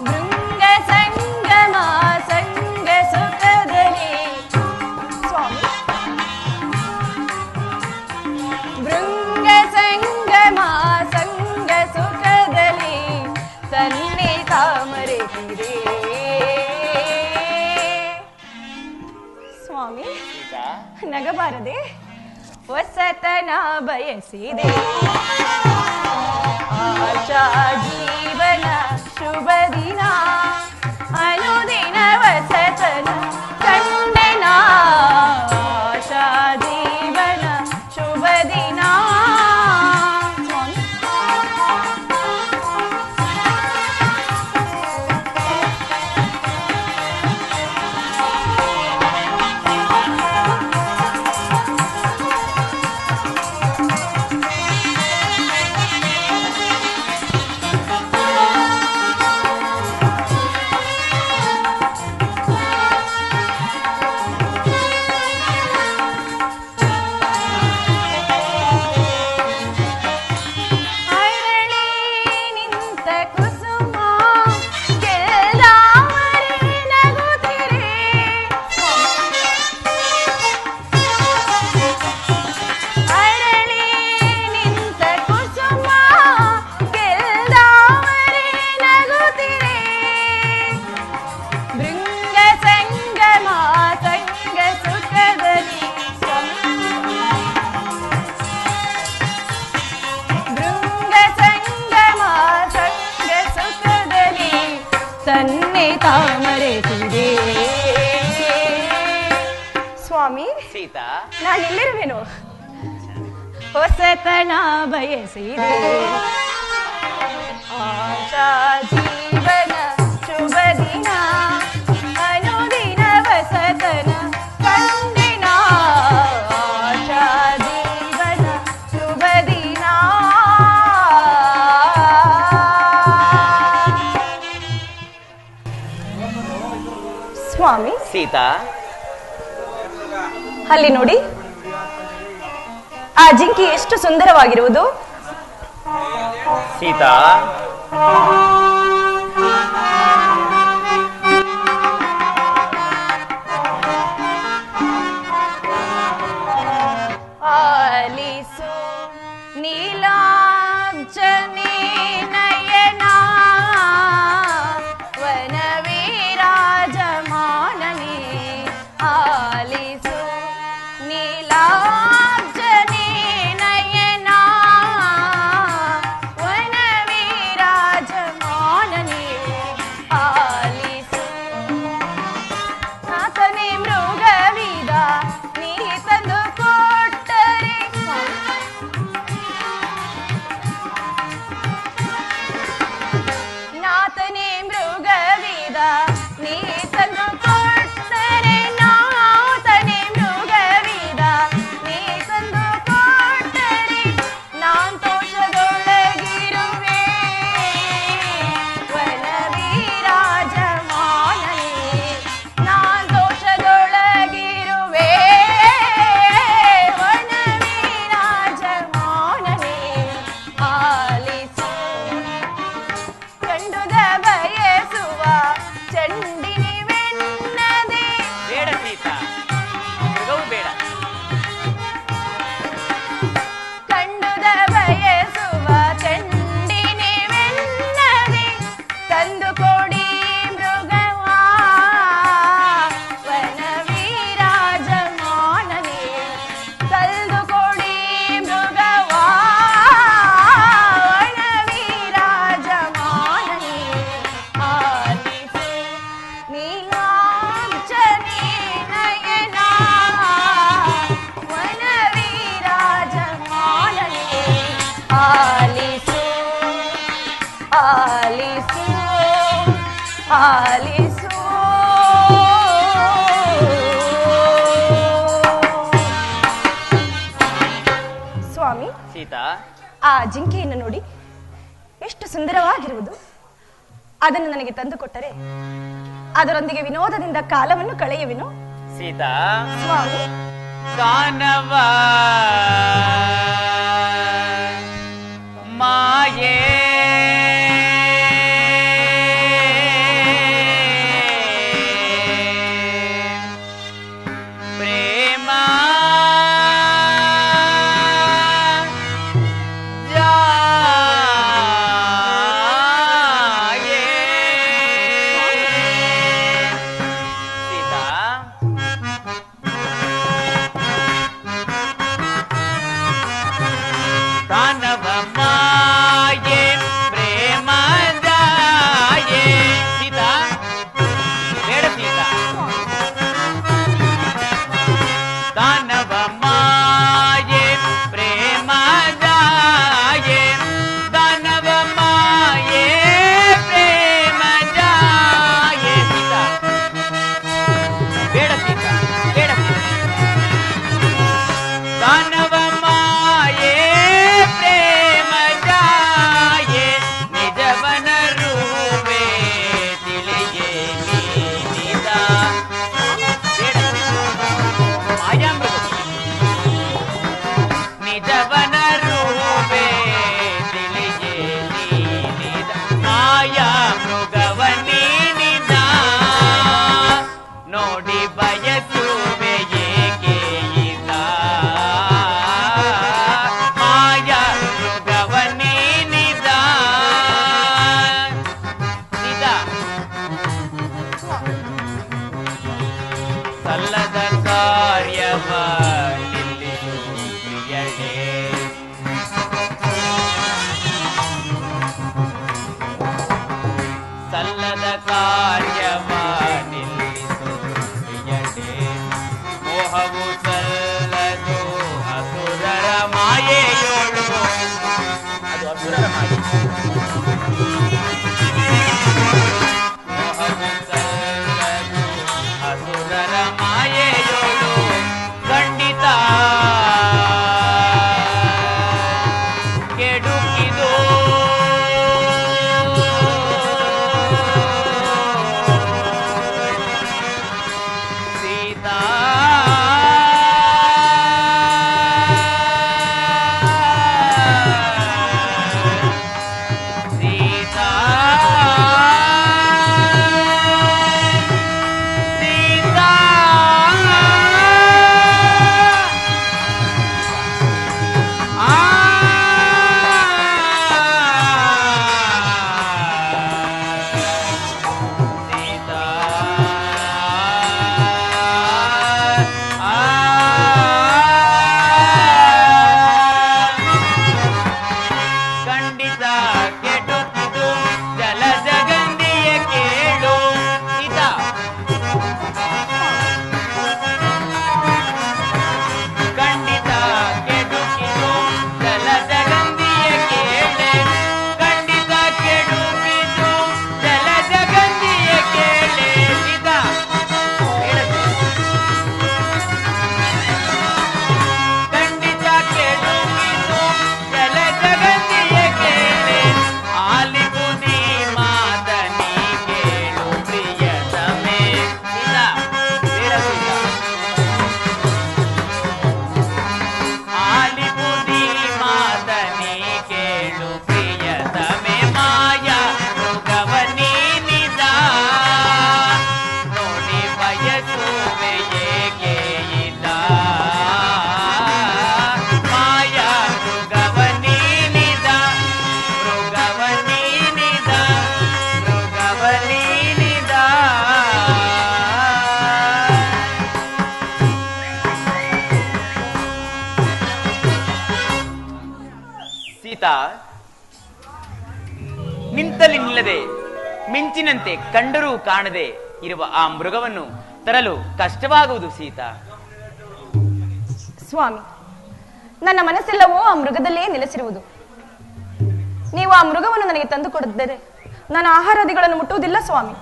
ಭೃಂಗ ಸಂಗಮ ಸಂಗ ಸುಖದಲ್ಲಿ. ಸ್ವಾಮಿ, ಭೃಂಗ ಸಂಗಮ ಸಂಗ ಸುಖದಲ್ಲಿ ತನ್ನೆ ತಾಮರೆತಿರೆ. ಸ್ವಾಮಿ, ನಗಬಾರದೆ, ಹೊಸತನ ಬಯಸಿದೆ. ಆಶಾ ಜೀವನ ಶುಭ ದಿನ, ಅನುದಿನ ವಸತನ ಕಂಡನ. ಆಶಾ ಜೀವನ ಶುಭ ದಿನ. ಸ್ವಾಮಿ, ಅರಳಿ ನಿಂತ ಕುಸುಮ ಕೆಲ್ದಾವರೆ ನಗುತ್ತಿರೆ. ಅರಳಿ ನಿಂತ ಕುಸುಮ ಕೆಲ್ದಾವರೆ ನಗುತ್ತಿರೆ. ಭೃಂಗ ಸಂಗಮ ಸಂಗ ಸುಖದಲ್ಲಿ. ಭೃಂಗ ಸಂಗಮ ಸಂಗ ಸುಖದಲ್ಲಿ ತನ್ನೆ ತಾಮರೆತಿದೆ. ಸ್ವಾಮಿ, ಸೀತಾ, ನಾನೆಲ್ಲಿರುವೆನು? ಹೊಸತನ ಬಯಸಿದೆ. ಆಶಾ ಜೀವನ ಶುಭ ದಿನ, ಅನುದಿನ ವಸತನ ಕಂಡಿನ. ಆಶಾ ಜೀವನ ಶುಭ ದಿನ. ಸ್ವಾಮಿ, ಸೀತಾ, ಅಲ್ಲಿ ನೋಡಿ, ಆ ಜಿಂಕಿ ಎಷ್ಟು ಸುಂದರವಾಗಿರುವುದು. ಸೀತಾ, ಆಲಿಸು ನೀಲಾಂಜನೆ ನಯನ, ವನವಿರಾಜಮಾನನೆ. ಆಲಿಸು ನೀಲಾಂಜನೆ ನಯನ, ವನವಿರಾಜಮಾನನೆ. ಆಲಿಸು. ಸ್ವಾಮಿ, ಸೀತಾ, ಆ ಜಿಂಕೆಯನ್ನು ನೋಡಿ ಎಷ್ಟು ಸುಂದರವಾಗಿರುವುದು. ಅದನ್ನು ನನಗೆ ತಂದುಕೊಟ್ಟರೆ ಅದರೊಂದಿಗೆ ವಿನೋದದಿಂದ ಕಾಲವನ್ನು ಕಳೆಯುವೆನು. ಸೀತಾ, ಸ್ವಾಮಿ, ಕಾನವ ಮಾಯೇ ಪ್ರೇಮ ಜಾಯೇ. ಸೀತಾ, ಕಾನವ ಮಾಯೆ ಪ್ರೇಮ ಜಾಯೆ. ಸೀತಾ, ಬೇಡ ಸೀತಾ. ಕಾನವ ಮಾಯೆ ಪ್ರೇಮ ಜಾಯೆ, ಕಾನವ ಮಾಯೆ ಪ್ರೇಮ ಜಾಯೆ. ಸೀತಾ, ಬೇಡ ಸೀತಾ, ಬೇಡ ಸೀತಾ. ಕಾನವ ಮಾಯೆ ಪ್ರೇಮ ಜಾಯೆ, ನಿಜವನ ರೂಪೇ ತಿಳಿಯೇ ನೀನಿದ. ಬೇಡ ಮಾಯಾಮೃಗ, ನಿಜವನ ರೂಪೇ ತಿಳಿಯೇ ನೀನಿದ. ಮಾಯಾ ಮೃಗವ ನೀನಿದ ನೋಡಿ ಬಯಸುವೆ ಏಕೆ ಇದ. ಮಾಯಾ ಮೃಗವ ನೀನಿದ. ಸೀತಾ, ಸಲ್ಲದ ಕಾರ್ಯವ ನಿಲ್ಲಿಸು ಪ್ರಿಯಳೇ. ಸಲ್ಲದ ಕಾರ್ಯವ ನಿಲ್ಲಿಸು ಪ್ರಿಯಳೇ. ಮೋಹವು ಸಲ್ಲದು ಅಸುರರ ಮಾಯೆಯೋಳು. ಅದು ಅಸುರರ ಮಾಯೆ. ಮೋಹವು ಸಲ್ಲದು ಅಸುರರ ಮಾಯೆಯೋಳು. ಖಂಡಿತ ಕೆಡುಕಿದು. ಸೀತಾ, ಸೀತಾ, ಸೀತಾ. ಸೀತಾ, ಖಂಡಿತ ಕೆಡುಕಿದು ಜಲಜಗಂಧಿಯ ಕೇಳು. ಸೀತಾ, ಖಂಡಿತ ಕೆಡುಕಿದು ಜಲಜಗಂಧಿಯ ಕೇಳೆ. ಖಂಡಿತ ಕೆಡುಕಿದು ಜಲಜಗಂಧಿಯ ಕೇಳೆ. ಸೀತಾ, ಖಂಡಿತ ಕೆಡುಕಿದು ಜಲಜಗಂಧಿಯ ಕೇಳೆ. ಆಲಿಪು ನೀ ಮಾತನಿ ಕೇಳು ಪ್ರಿಯತಮೆ. ಸೀತಾ, ಬೇಡ ಸೀತಾ. ಆಲಿಪು ನೀ ಮಾತನಿ ಕೇಳು ಪ್ರಿಯತಮೆ. ಮಾಯಾ ಮೃಗವ ನೀನಿದ ನೋಡಿ ಬಯಸುವೆ ಏಕೆ ಇದ. ಮಾಯಾ ಮೃಗವ ನೀನಿದ, ಮೃಗವ ನೀನಿದ, ಮೃಗವ ನೀನಿದ. ಸೀತಾ, ನಿಂತಲ್ಲಿ ನಿಲ್ಲದೆ ಮಿಂಚಿನಂತೆ ಕಂಡರೂ ಕಾಣದೆ ಇರುವ ಆ ಮೃಗವನ್ನು ತರಲು ಕಷ್ಟವಾಗುವುದು ಸೀತಾ. ಸ್ವಾಮಿ, ನನ್ನ ಮನಸ್ಸೆಲ್ಲವೂ ಆ ಮೃಗದಲ್ಲೇ ನೆಲೆಸಿರುವುದು. ನೀವು ಆ ಮೃಗವನ್ನು ನನಗೆ ತಂದು ಕೊಡದಿದ್ದರೆ ನಾನು ಆಹಾರಾದಿಗಳನ್ನು ಮುಟ್ಟುವುದಿಲ್ಲ ಸ್ವಾಮಿ.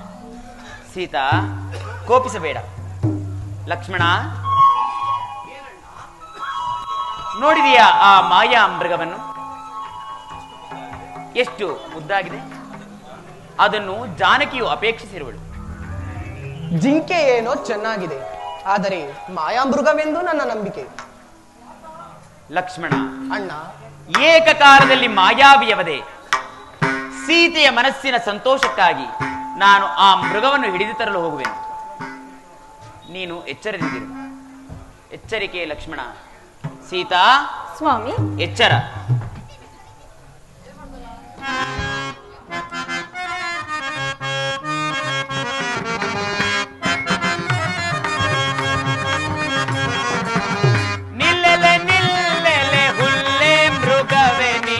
ಸೀತಾ, ಕೋಪಿಸಬೇಡ. ಲಕ್ಷ್ಮಣ, ನೋಡಿದೆಯಾ ಆ ಮಾಯಾ ಮೃಗವನ್ನು? ಎಷ್ಟು ಮುದ್ದಾಗಿದೆ. ಅದನ್ನು ಜಾನಕಿಯು ಅಪೇಕ್ಷಿಸಿರುವಳು. ಜಿಂಕೆ ಏನೋ ಚೆನ್ನಾಗಿದೆ, ಆದರೆ ಮಾಯಾಮೃಗವೆಂದು ನನ್ನ ನಂಬಿಕೆ. ಲಕ್ಷ್ಮಣ, ಅಣ್ಣ, ಏಕಕಾಲದಲ್ಲಿ ಮಾಯಾವಿಯವದೆ ಸೀತೆಯ ಮನಸ್ಸಿನ ಸಂತೋಷಕ್ಕಾಗಿ ನಾನು ಆ ಮೃಗವನ್ನು ಹಿಡಿದು ತರಲು ಹೋಗುವೆನು. ನೀನು ಎಚ್ಚರದಿಂದಿರು. ಎಚ್ಚರಿಕೆ ಲಕ್ಷ್ಮಣ. ಸೀತಾ, ಸ್ವಾಮಿ, ಎಚ್ಚರ. ನಿಲ್ಲೆಲೆ ನಿಲ್ಲೆಲೆ ಹುಲ್ಲೆ ಮೃಗವೇ ನೀ,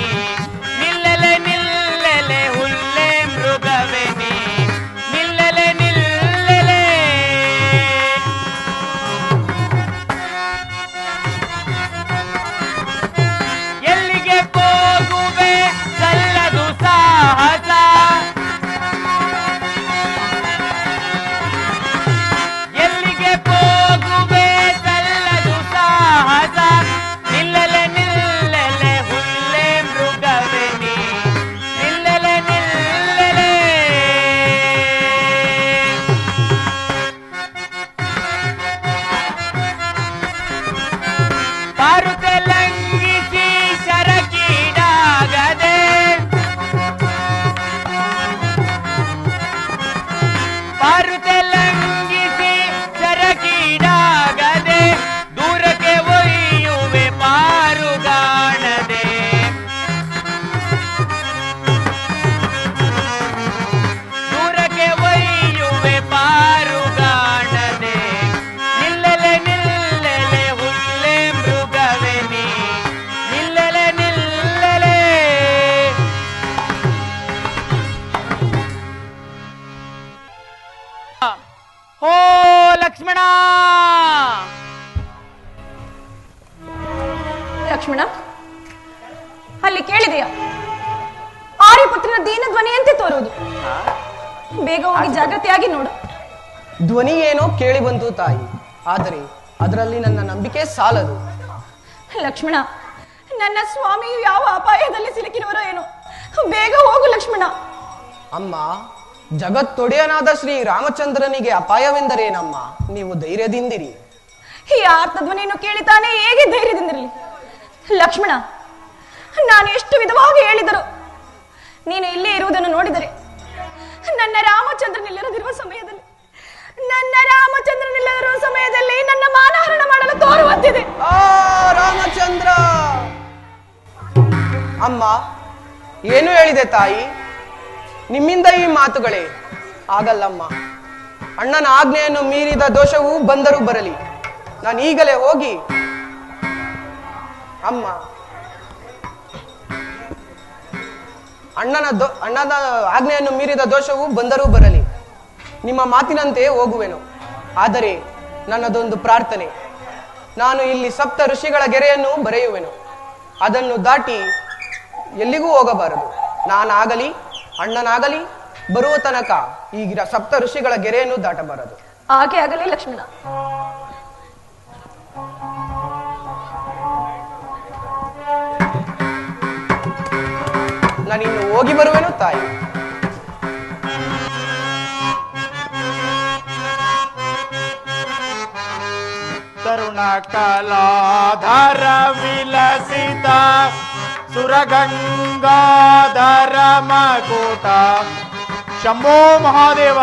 ನಿಲ್ಲೆಲೆ ನಿಲ್ಲೆಲೆ ಹುಲ್ಲೆ ಮೃಗವೇ ನೀ, ನಿಲ್ಲೆಲೆ ನಿಲ್ಲೆಲೆ. ಎಲ್ಲಿಗೆ ಹೋಗುವೆ ಸಲ್ಲದು ಸಾಹಸ, ಎಲ್ಲಿಗೆ ಹೋಗುವೆ ಸಲ್ಲದು ಸಾಹಸ, ನಿಲ್ಲೆಲೆ ನಿಲ್ಲೆಲೆ ಹುಲ್ಲೆ ಮೃಗವೇ ನೀ, ನಿಲ್ಲೆಲೆ ನಿಲ್ಲೆಲೆ. ಪಾರುತೆ ಲಂಘಿಸಿ ಶರಕೀಡಾಗದೆ, ಪಾರುತೆ ಲಂಘಿಸಿ ಶರಕೀಡಾಗದೆ, ದೂರಕ್ಕೆ ಒಯ್ಯುವೆ ಪಾರುಗಾಣದೆ, ದೂರಕ್ಕೆ ಒಯ್ಯುವೆ ಪಾರುಗಾಣದೆ, ನಿಲ್ಲೆಲೆ ನಿಲ್ಲೆಲೆ ಹುಲ್ಲೆ ಮೃಗವೇ ನೀ, ನಿಲ್ಲೆಲೆ ನಿಲ್ಲೆಲೆ. ಓ ಲಕ್ಷ್ಮಣ, ಲಕ್ಷ್ಮಣ, ಅಲ್ಲಿ ಕೇಳಿದೆಯಾ? ಆರ್ಯಪುತ್ರನ ದೀನ ಧ್ವನಿಯಂತೆ ತೋರುವುದು. ಬೇಗ ಹೋಗಿ ಜಾಗೃತಿಯಾಗಿ ನೋಡು. ಧ್ವನಿ ಏನೋ ಕೇಳಿ ಬಂತು ತಾಯಿ, ಆದರೆ ಅದರಲ್ಲಿ ನನ್ನ ನಂಬಿಕೆ ಸಾಲದು. ಲಕ್ಷ್ಮಣ, ನನ್ನ ಸ್ವಾಮಿಯು ಯಾವ ಅಪಾಯದಲ್ಲಿ ಸಿಲುಕಿರುವರೋ ಏನೋ. ಬೇಗ ಹೋಗು ಲಕ್ಷ್ಮಣ. ಅಮ್ಮ, ಜಗತ್ತೊಡೆಯನಾದ ಶ್ರೀ ರಾಮಚಂದ್ರನಿಗೆ ಅಪಾಯವೆಂದರೇನಮ್ಮ? ನೀವು ಧೈರ್ಯದಿಂದಿರಿ. ಈ ಆರ್ತ ಧ್ವನಿಯನ್ನು ಕೇಳಿತಾನೆ ಹೇಗೆ ಧೈರ್ಯದಿಂದಿರಲಿ? ಲಕ್ಷ್ಮಣ, ನಾನು ಎಷ್ಟು ವಿಧವಾಗಿ ಹೇಳಿದರು ನೀನು ಇಲ್ಲೇ ಇರುವುದನ್ನು ನೋಡಿದರೆ, ನನ್ನ ರಾಮಚಂದ್ರನಿಲ್ಲದಿರುವ ಸಮಯದಲ್ಲಿ, ನನ್ನ ರಾಮಚಂದ್ರನಿಲ್ಲದಿರುವ ಸಮಯದಲ್ಲಿ ನನ್ನ ಮಾನಹರಣ ಮಾಡಲು ತೋರುವಂತಿದೆ. ಆ ರಾಮಚಂದ್ರ! ಅಮ್ಮ, ಏನು ಹೇಳಿದೆ ತಾಯಿ? ನಿಮ್ಮಿಂದ ಈ ಮಾತುಗಳೇ ಆಗಲ್ಲಮ್ಮ. ಅಣ್ಣನ ಆಜ್ಞೆಯನ್ನು ಮೀರಿದ ದೋಷವು ಬಂದರೂ ಬರಲಿ, ನಾನು ಈಗಲೇ ಹೋಗಿ ಅಮ್ಮ ಅಣ್ಣನ ಆಜ್ಞೆಯನ್ನು ಮೀರಿದ ದೋಷವು ಬಂದರೂ ಬರಲಿ, ನಿಮ್ಮ ಮಾತಿನಂತೆ ಹೋಗುವೆನು. ಆದರೆ ನನ್ನದೊಂದು ಪ್ರಾರ್ಥನೆ. ನಾನು ಇಲ್ಲಿ ಸಪ್ತ ಋಷಿಗಳ ಗೆರೆಯನ್ನು ಬರೆಯುವೆನು. ಅದನ್ನು ದಾಟಿ ಎಲ್ಲಿಗೂ ಹೋಗಬಾರದು. ನಾನಾಗಲಿ ಅಣ್ಣನಾಗಲಿ ಬರುವ ತನಕ ಈ ಸಪ್ತ ಋಷಿಗಳ ಗೆರೆಯನ್ನು ದಾಟಬಾರದು. ಹಾಗೆ ಆಗಲಿ ಲಕ್ಷ್ಮಣ. ನಾನಿನ್ನು ಹೋಗಿ ಬರುವೆನು ತಾಯಿ. ತರುಣ ಕಲಾಧರ ವಿಲಸಿತ ಸುರಗಂಗಾಧರ ಮಕುಟ ಶಂಭೋ ಮಹಾದೇವ.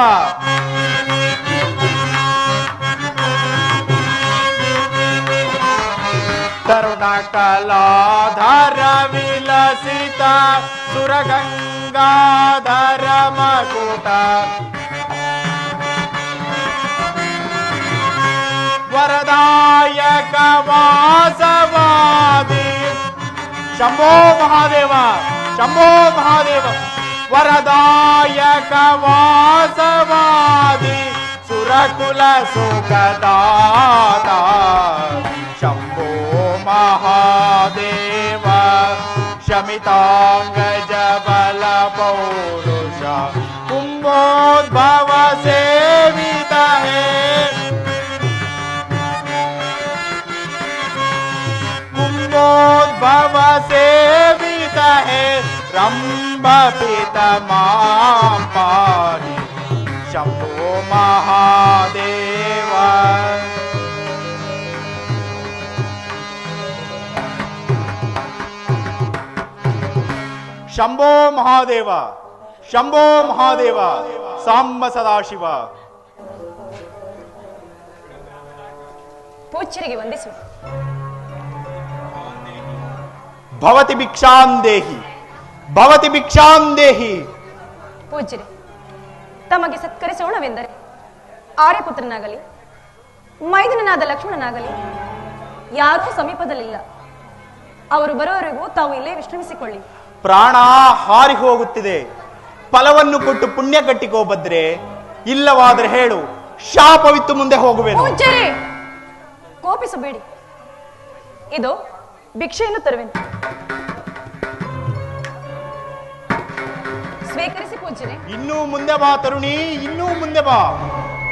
ತರುಣ ಕಲಾಧರ ವಿಲಸಿತ ಸುರಗಂಗಾಧರ ಮಕುಟ ವರದಾಯಕ ವಾಸವಾದಿ ಶಂಭೋ ಮಹಾದೇವ, ಶಂಭೋ ಮಹಾದೇವ. ವರದಾಯಕ ವಾಸವಾದಿ ಸುರಕುಲ ಸುಖದಾತ ಶಂಭೋ ಮಹಾದೇವ. ಶಮಿತಾಂಗ ಜಬಲ ಪೌರುಷ ಕುಂಭ कुंभोद्भव सेवित है, कुंभोद्भव सेवित है, रंभ पिता मां पाहि शंभो महादेव। ಶಂಭೋ ಮಹಾದೇವ, ಶಂಭೋ ಮಹಾದೇವ, ಸಾಂಬ ಸದಾಶಿವ. ಪೂಜ್ಯರಿಗೆ ವಂದಿಸು. ಭವತಿ ಭಿಕ್ಷಾಂ ದೇಹಿ, ಭವತಿ ಭಿಕ್ಷಾಂ ದೇಹಿ. ಪೂಜ್ಯರೇ, ತಮಗೆ ಸತ್ಕರಿಸೋಣವೆಂದರೆ ಆರ್ಯಪುತ್ರನಾಗಲಿ ಮೈದನನಾದ ಲಕ್ಷ್ಮಣನಾಗಲಿ ಯಾರೂ ಸಮೀಪದಲ್ಲಿಲ್ಲ. ಅವರು ಬರೋವರೆಗೂ ತಾವು ಇಲ್ಲೇ ವಿಶ್ರಮಿಸಿಕೊಳ್ಳಿ. ಪ್ರಾಣ ಹಾರಿ ಹೋಗುತ್ತಿದೆ. ಫಲವನ್ನು ಕೊಟ್ಟು ಪುಣ್ಯ ಕಟ್ಟಿಕೋ ಬದ್ರೆ, ಇಲ್ಲವಾದ್ರೆ ಹೇಳು, ಶಾಪವಿತ್ತು ಮುಂದೆ ಹೋಗುವೆನು. ಪೂಜ್ಯರೇ, ಕೋಪಿಸಬೇಡಿ. ಇದು ಭಿಕ್ಷೆಯನ್ನು ತರುವೆನು, ಸ್ವೀಕರಿಸಿ ಪೂಜ್ಯರೇ. ಇನ್ನೂ ಮುಂದೆ ಬಾ ತರುಣಿ, ಇನ್ನೂ ಮುಂದೆ ಬಾ.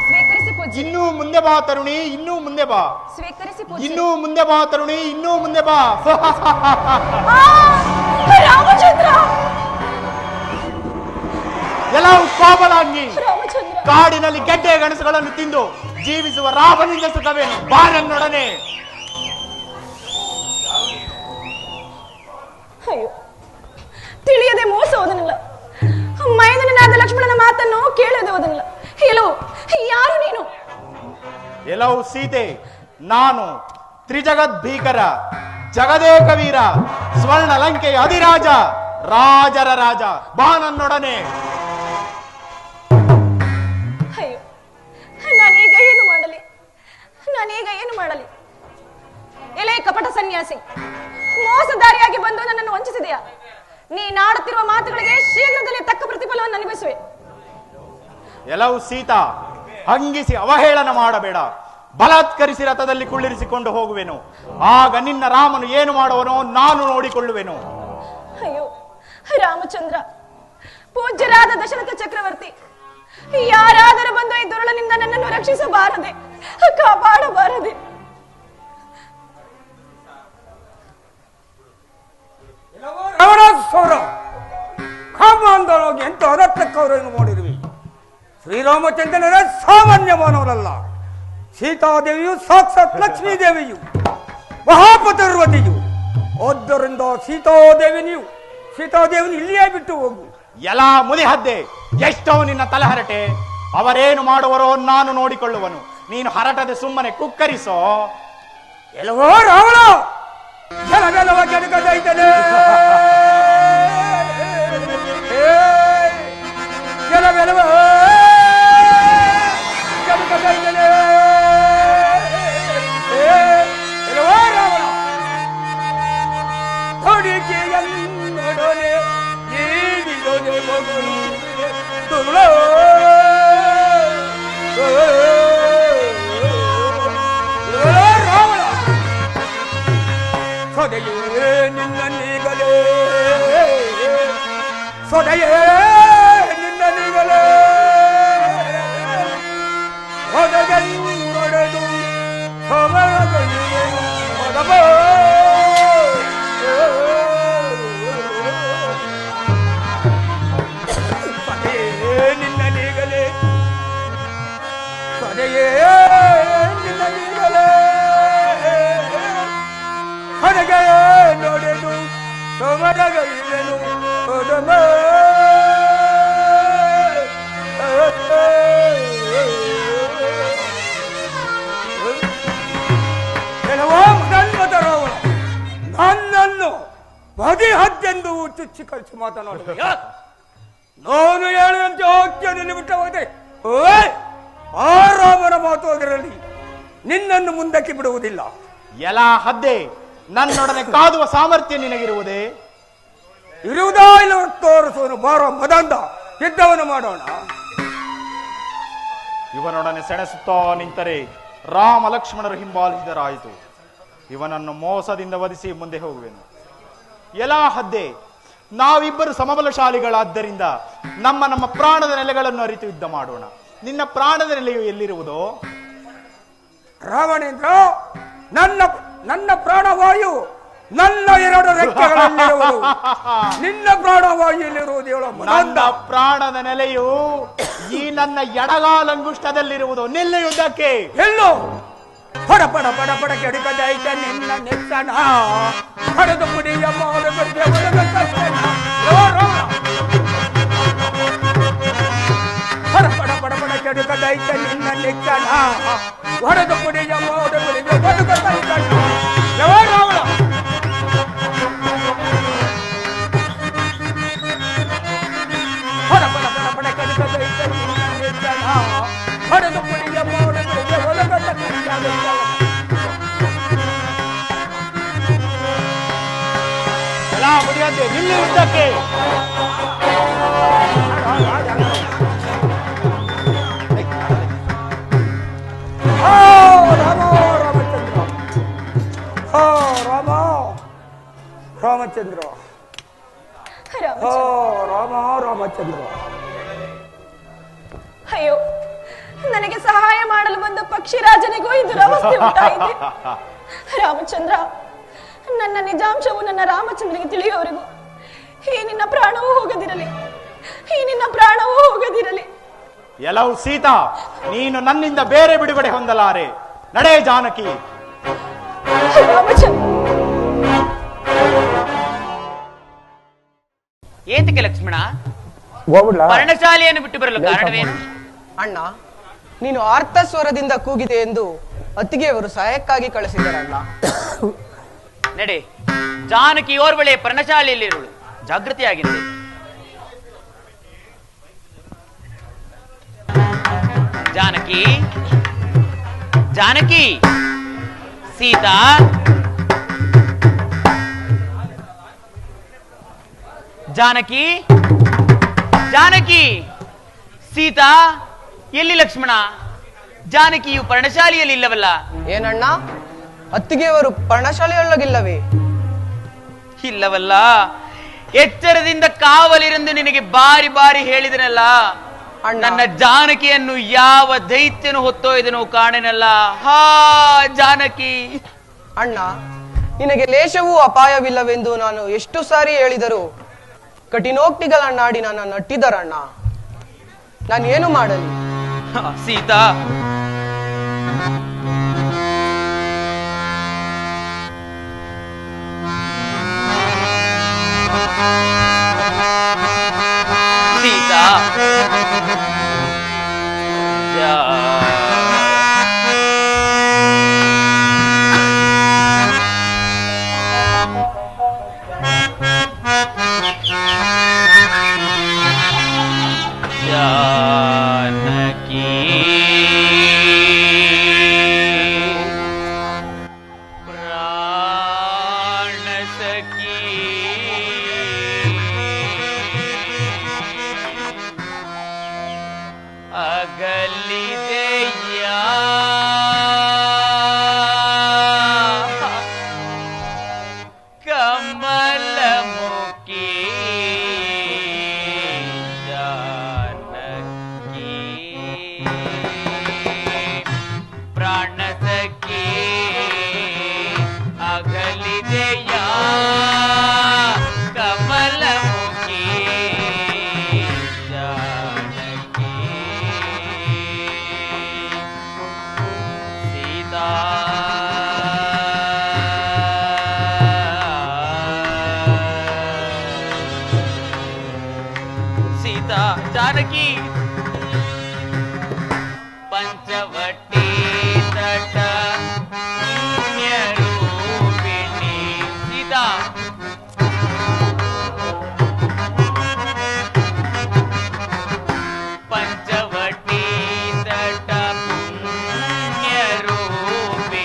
ಸ್ವೀಕರಿಸಿ ಪೂಜ್ಯ. ಇನ್ನೂ ಮುಂದೆ ಬಾ ತರುಣಿ, ಇನ್ನೂ ಮುಂದೆ ಬಾ. ಸ್ವೀಕರಿಸಿ ಪೂಜ್ಯ. ಇನ್ನೂ ಮುಂದೆ ಬಾ ತರುಣಿ, ಇನ್ನೂ ಮುಂದೆ ಬಾ. ರಾಮಚಂದ್ರ, ಎಲ್ಲವೂ ಕೋಮಲಾಂಗಿ. ರಾಮಚಂದ್ರ, ಕಾಡಿನಲ್ಲಿ ಗೆಡ್ಡೆ ಗಣಸುಗಳನ್ನು ತಿಂದು ಜೀವಿಸುವ ರಾಮನಿಂದ ಸುಖವೇನು? ಬಾರನ್ನೊಡನೆ. ಅಯ್ಯೋ, ತಿಳಿಯದೆ ಮೋಸ ಹೋದನಲ್ಲ. ಮೈದನನಾದ ಲಕ್ಷ್ಮಣನ ಮಾತನ್ನು ಕೇಳದೆ ಹೋದನಲ್ಲ. ಹೇಳು, ಯಾರು ನೀನು? ಎಲ್ಲವೂ ಸೀತೆ, ನಾನು ತ್ರಿಜಗದ್ ಭೀಕರ, ಜಗದೇಕ ವೀರ, ಸ್ವರ್ಣ ಲಂಕೆಯ ಅಧಿರಾಜ, ರಾಜರ ರಾಜ. ಬಾನನ್ನೊಡನೆ. ಅಯ್ಯೋ, ನಾನೀಗ ಏನು ಮಾಡಲಿ? ನಾನೀಗ ಏನು ಮಾಡಲಿ? ಎಲೆ ಕಪಟ ಸನ್ಯಾಸಿ, ಮೋಸದಾರಿಯಾಗಿ ಬಂದು ನನ್ನನ್ನು ವಂಚಿಸಿದೆಯಾ? ನೀನಾಡುತ್ತಿರುವ ಮಾತುಗಳಿಗೆ ಶೀಘ್ರದಲ್ಲೇ ತಕ್ಕ ಪ್ರತಿಫಲವನ್ನು ಅನುಭವಿಸುವೆ. ಎಲ್ಲವೂ ಸೀತಾ, ಹಂಗಿಸಿ ಅವಹೇಳನ ಮಾಡಬೇಡ. ಬಲಾತ್ಕರಿಸಿ ರಥದಲ್ಲಿ ಕುಳ್ಳಿರಿಸಿಕೊಂಡು ಹೋಗುವೆನು. ಆಗ ನಿನ್ನ ರಾಮನು ಏನು ಮಾಡುವನೋ ನಾನು ನೋಡಿಕೊಳ್ಳುವೆನು. ಅಯ್ಯೋ ರಾಮಚಂದ್ರ, ಪೂಜ್ಯರಾದ ದಶರಥ ಚಕ್ರವರ್ತಿ, ಯಾರಾದರೂ ಬಂದು ಈ ದುರುಳನಿಂದ ನನ್ನನ್ನು ರಕ್ಷಿಸಬಾರದೆ, ಕಾಪಾಡಬಾರದೆ. ರಾವಣಾಸುರ ಕಾಮಾಂಧರಾಗಿ ಎಂತ ಅರತ್ತಕ್ಕವರನ್ನು ಮಾಡಿರುವೆ. ಶ್ರೀರಾಮಚಂದ್ರನ ಸಾಮಾನ್ಯ ಮಾನವರಲ್ಲ. ಸೀತಾದೇವಿಯು ಸಾಕ್ಷಾತ್ ಲಕ್ಷ್ಮೀ ದೇವಿಯು, ಮಹಾಪತಿರ್ವತಿಯು. ಆದ್ದರಿಂದ ಸೀತಾದೇವಿನ ಇಲ್ಲಿಯೇ ಬಿಟ್ಟು ಹೋಗು. ಎಲ್ಲ ಮುದಿಹದ್ದೆ, ಎಷ್ಟೋ ನಿನ್ನ ತಲೆಹರಟೆ. ಅವರೇನು ಮಾಡುವರೋ ನಾನು ನೋಡಿಕೊಳ್ಳುವನು. ನೀನು ಹರಟದೆ ಸುಮ್ಮನೆ ಕುಕ್ಕರಿಸೋ. ಎಲ್ಲವೋ ರಾವಣ ಕೆಲವೆಲ್ಲವ ಕೆಣಕದೈತನೆ, ಕೆಲವೆಲ್ಲವ ಕೆಣಕದೈತನೆ. ಎಲ್ಲವೋ ರಾವಣ ಹೊಡಿಕೆಯನ್ನೊಡನೆ ನೀಡಿದೊನೆ ಮಗಳು ದುರುಳ. ಸೊದೆಯೇ ನಿನ್ನೀಗಲೇ, ಸೊದೆಯೇ ನಿನ್ನೀಗಲೇ ಹೊದಗನ್ನೊಡೆದು ಸಮರಗಳಿಗೆನು ಹೊದಬ. ಸೊದೆಯೇ ನಿನ್ನೀಗಲೇ, ಸೊದೆಯೇ ನಿನ್ನೀಗಲೇ ಹೊರಗೆ ನೋಡೆದು ಸಮರಗಳಿಗೆನು ಹೊದಮ. ಕೆಲವೋ ಮದನ್ಮದ ರಾವಣ ನನ್ನನ್ನು ಬದಿಹದ್ದೆಂದು ಚುಚ್ಚಿ ಕಳಿಸಿ ಮಾತನಾಡುವ. ನಾನು ಹೇಳುವಂತೆ ಹೋಗ್ತೇನೆ ಬಿಟ್ಟು ಹೋದೆ. ಆ ರಾಮನ ಮಾತು ಅದರಲ್ಲಿ ನಿನ್ನನ್ನು ಮುಂದಕ್ಕೆ ಬಿಡುವುದಿಲ್ಲ. ಎಲ್ಲ ಹದ್ದೆ, ನನ್ನೊಡನೆ ಕಾದುವ ಸಾಮರ್ಥ್ಯ ನಿನಗಿರುವುದೇ? ಇರುವುದಾ ಇಲ್ಲ ತೋರಿಸುವನು. ಬಾರೋ ಮದಂದ, ಯುದ್ಧವನ್ನು ಮಾಡೋಣ. ಇವನೊಡನೆ ಸೆಣಸುತ್ತಾ ನಿಂತರೆ ರಾಮ ಲಕ್ಷ್ಮಣರು ಹಿಂಬಾಲಿಸಿದರಾಯಿತು. ಇವನನ್ನು ಮೋಸದಿಂದ ವಧಿಸಿ ಮುಂದೆ ಹೋಗುವೆನು. ಎಲ್ಲ ಹದ್ದೆ, ನಾವಿಬ್ಬರು ಸಮಬಲಶಾಲಿಗಳಾದ್ದರಿಂದ ನಮ್ಮ ಪ್ರಾಣದ ನೆಲೆಗಳನ್ನು ಅರಿತು ಯುದ್ಧ ಮಾಡೋಣ. ನಿನ್ನ ಪ್ರಾಣದ ನೆಲೆಯು ಎಲ್ಲಿರುವುದೋ? ರಾವಣೇಂದ್ರ, ನನ್ನ ಪ್ರಾಣವಾಯು ನನ್ನ 2 ರೆಕ್ಕೆಗಳಲ್ಲಿರುವುದು. ನಿನ್ನ ಪ್ರಾಣವಾಯುವಿರುವುದು ಹೇಳೋ. ನನ್ನ ಪ್ರಾಣದ ನೆಲೆಯು ಈ ನನ್ನ ಎಡಗಾಲಂಗುಷ್ಟದಲ್ಲಿರುವುದು. ನಿಲ್ಲ ಯುದ್ಧಕ್ಕೆ. ಎಲ್ಲೋ ಪಡ ಪಡ ಪಡ ಪಡ ಕೆಡಕದೈತ ನಿನ್ನ ನೆತ್ತನ ಪಡೆದು ಕುಡಿಯ ಮಾಡ ಪಡ ಪಡ ಪಡ ಪಡ ಕೆಡಕದೈತ ನಿನ್ನ ನೆತ್ತನ ಹೊಡೆದು ಕುಡಿಯ ಮಾಡ ರಾವಣ. ಪಡ ಪಡ ಪಡ ಪಡ ಕೆಡಕದೈತ ನಿನ್ನ ನೆತ್ತನ ಹೊಡೆದು ಕುಡಿಯ ಮಾಡ ನಿಲ್ಲಿ ಯುದ್ಧಕ್ಕೆ. ರಾಮಚಂದ್ರ, ರಾಮಚಂದ್ರ. ಅಯ್ಯೋ, ನನಗೆ ಸಹಾಯ ಮಾಡಲು ಬಂದ ಪಕ್ಷಿರಾಜನಿಗೂ ಈ ದುರವಸ್ಥೆ ಉಂಟಾಯಿತು. ರಾಮಚಂದ್ರ, ನನ್ನ ನಿಜಾಂಶವು ನನ್ನ ರಾಮಚಂದ್ರನಿಗೆ ತಿಳಿಯುವವರೆಗೂ ಈ ನಿನ್ನ ಪ್ರಾಣವೂ ಹೋಗದಿರಲಿ. ಎಲ್ಲವೂ ಸೀತಾ, ನೀನು ನನ್ನಿಂದ ಬೇರೆ ಬಿಡುಗಡೆ ಹೊಂದಲಾರೆ. ನಡೆ ಜಾನಕಿ. ರಾಮಚಂದ್ರ, ಏತಕ್ಕೆ ಲಕ್ಷ್ಮಣ ಪರ್ಣಶಾಲೆಯನ್ನು ಬಿಟ್ಟು ಬರಲು ಕಾರಣವೇನು? ಅಣ್ಣ, ನೀನು ಆರ್ತ ಸ್ವರದಿಂದ ಕೂಗಿದೆ ಎಂದು ಅತ್ತಿಗೆಯವರು ಸಹಾಯಕ್ಕಾಗಿ ಕಳಿಸಿದ್ದಾರಲ್ಲ. ನಡೆ, ಜಾನಕಿ ಓರ್ವಳೆ ಪರ್ಣಶಾಲೆಯಲ್ಲಿರುವಳು. ಜಾಗೃತಿಯಾಗಿದೆ. ಜಾನಕಿ, ಜಾನಕಿ, ಸೀತಾ, ಜಾನಕಿ, ಜಾನಕಿ, ಸೀತಾ, ಎಲ್ಲಿ ಲಕ್ಷ್ಮಣ? ಜಾನಕಿಯು ಪರ್ಣಶಾಲೆಯಲ್ಲಿ ಇಲ್ಲವಲ್ಲ? ಏನಣ್ಣ, ಅತ್ತಿಗೆಯವರು ಪರ್ಣಶಾಲೆಯೊಳಗಿಲ್ಲವೇ? ಇಲ್ಲವಲ್ಲ. ಎಚ್ಚರದಿಂದ ಕಾವಲಿರೆಂದು ನಿನಗೆ ಬಾರಿ ಬಾರಿ ಹೇಳಿದನಲ್ಲ. ನನ್ನ ಜಾನಕಿಯನ್ನು ಯಾವ ದೈತ್ಯನು ಹೊತ್ತೊಯ್ದನೋ ಕಾಣೆನಲ್ಲ. ಹಾ ಜಾನಕಿ. ಅಣ್ಣ, ನಿನಗೆ ಲೇಷವೂ ಅಪಾಯವಿಲ್ಲವೆಂದು ನಾನು ಎಷ್ಟು ಸಾರಿ ಹೇಳಿದರೂ ಕಠಿಣೋಕ್ತಿಗಳನ್ನಾಡಿ ನನ್ನ ನಟ್ಟಿದರಣ್ಣ. ನಾನು ಏನು ಮಾಡಲಿ? ಸೀತಾ, ಸೀತಾ, जानकी प्राण सखी अगली देया कमल मुखी प्राण सखी अगली देया कमल मुखी जानकी सीता सीता जानकी पंचवटी तट रूपिणी सीता पंचवटी तट रूपिणी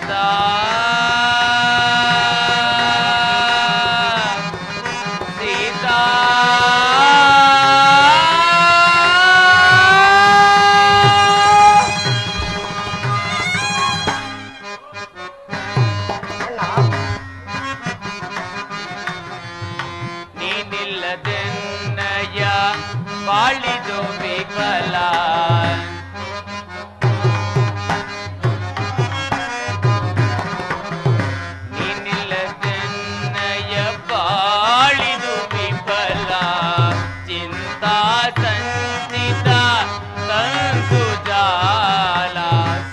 ಸೀತಾ ಸೀತಾ ನೀನಿಲ್ಲದೆನ್ನಯ ಬಾಳಿದು ವಿಫಲ ನೀನಿಲ್ಲದೆನ್ನಯ ಬಾಳಿದು ವಿಫಲ ಚಿಂತಾ ಸಂಚಿತ ತಂತು ಜಾಲ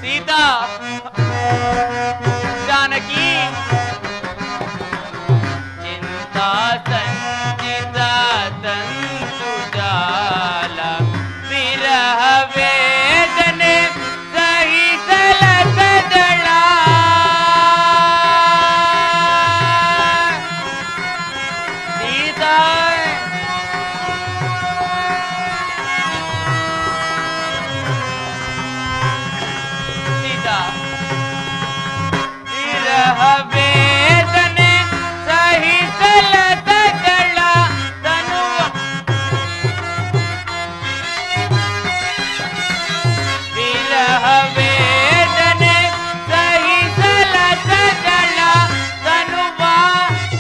ಸೀತಾ ಜಾನಕಿ ಚಿಂತಾ ಸಂಚಿತ ತಂತು ಜಾಲ ವಿರಹ ವೇದನೆ ಸಹಿಸಲ ಸದಳ ಸೀತಾ ಸೀತಾ ವಿರಹ ವೇದನೆ ಸಹಿಸಲ ಸದಳ ತನುವ ವಿರಹ ವೇದನೆ ಸಹಿಸಲ ಸದಳ ತನುವ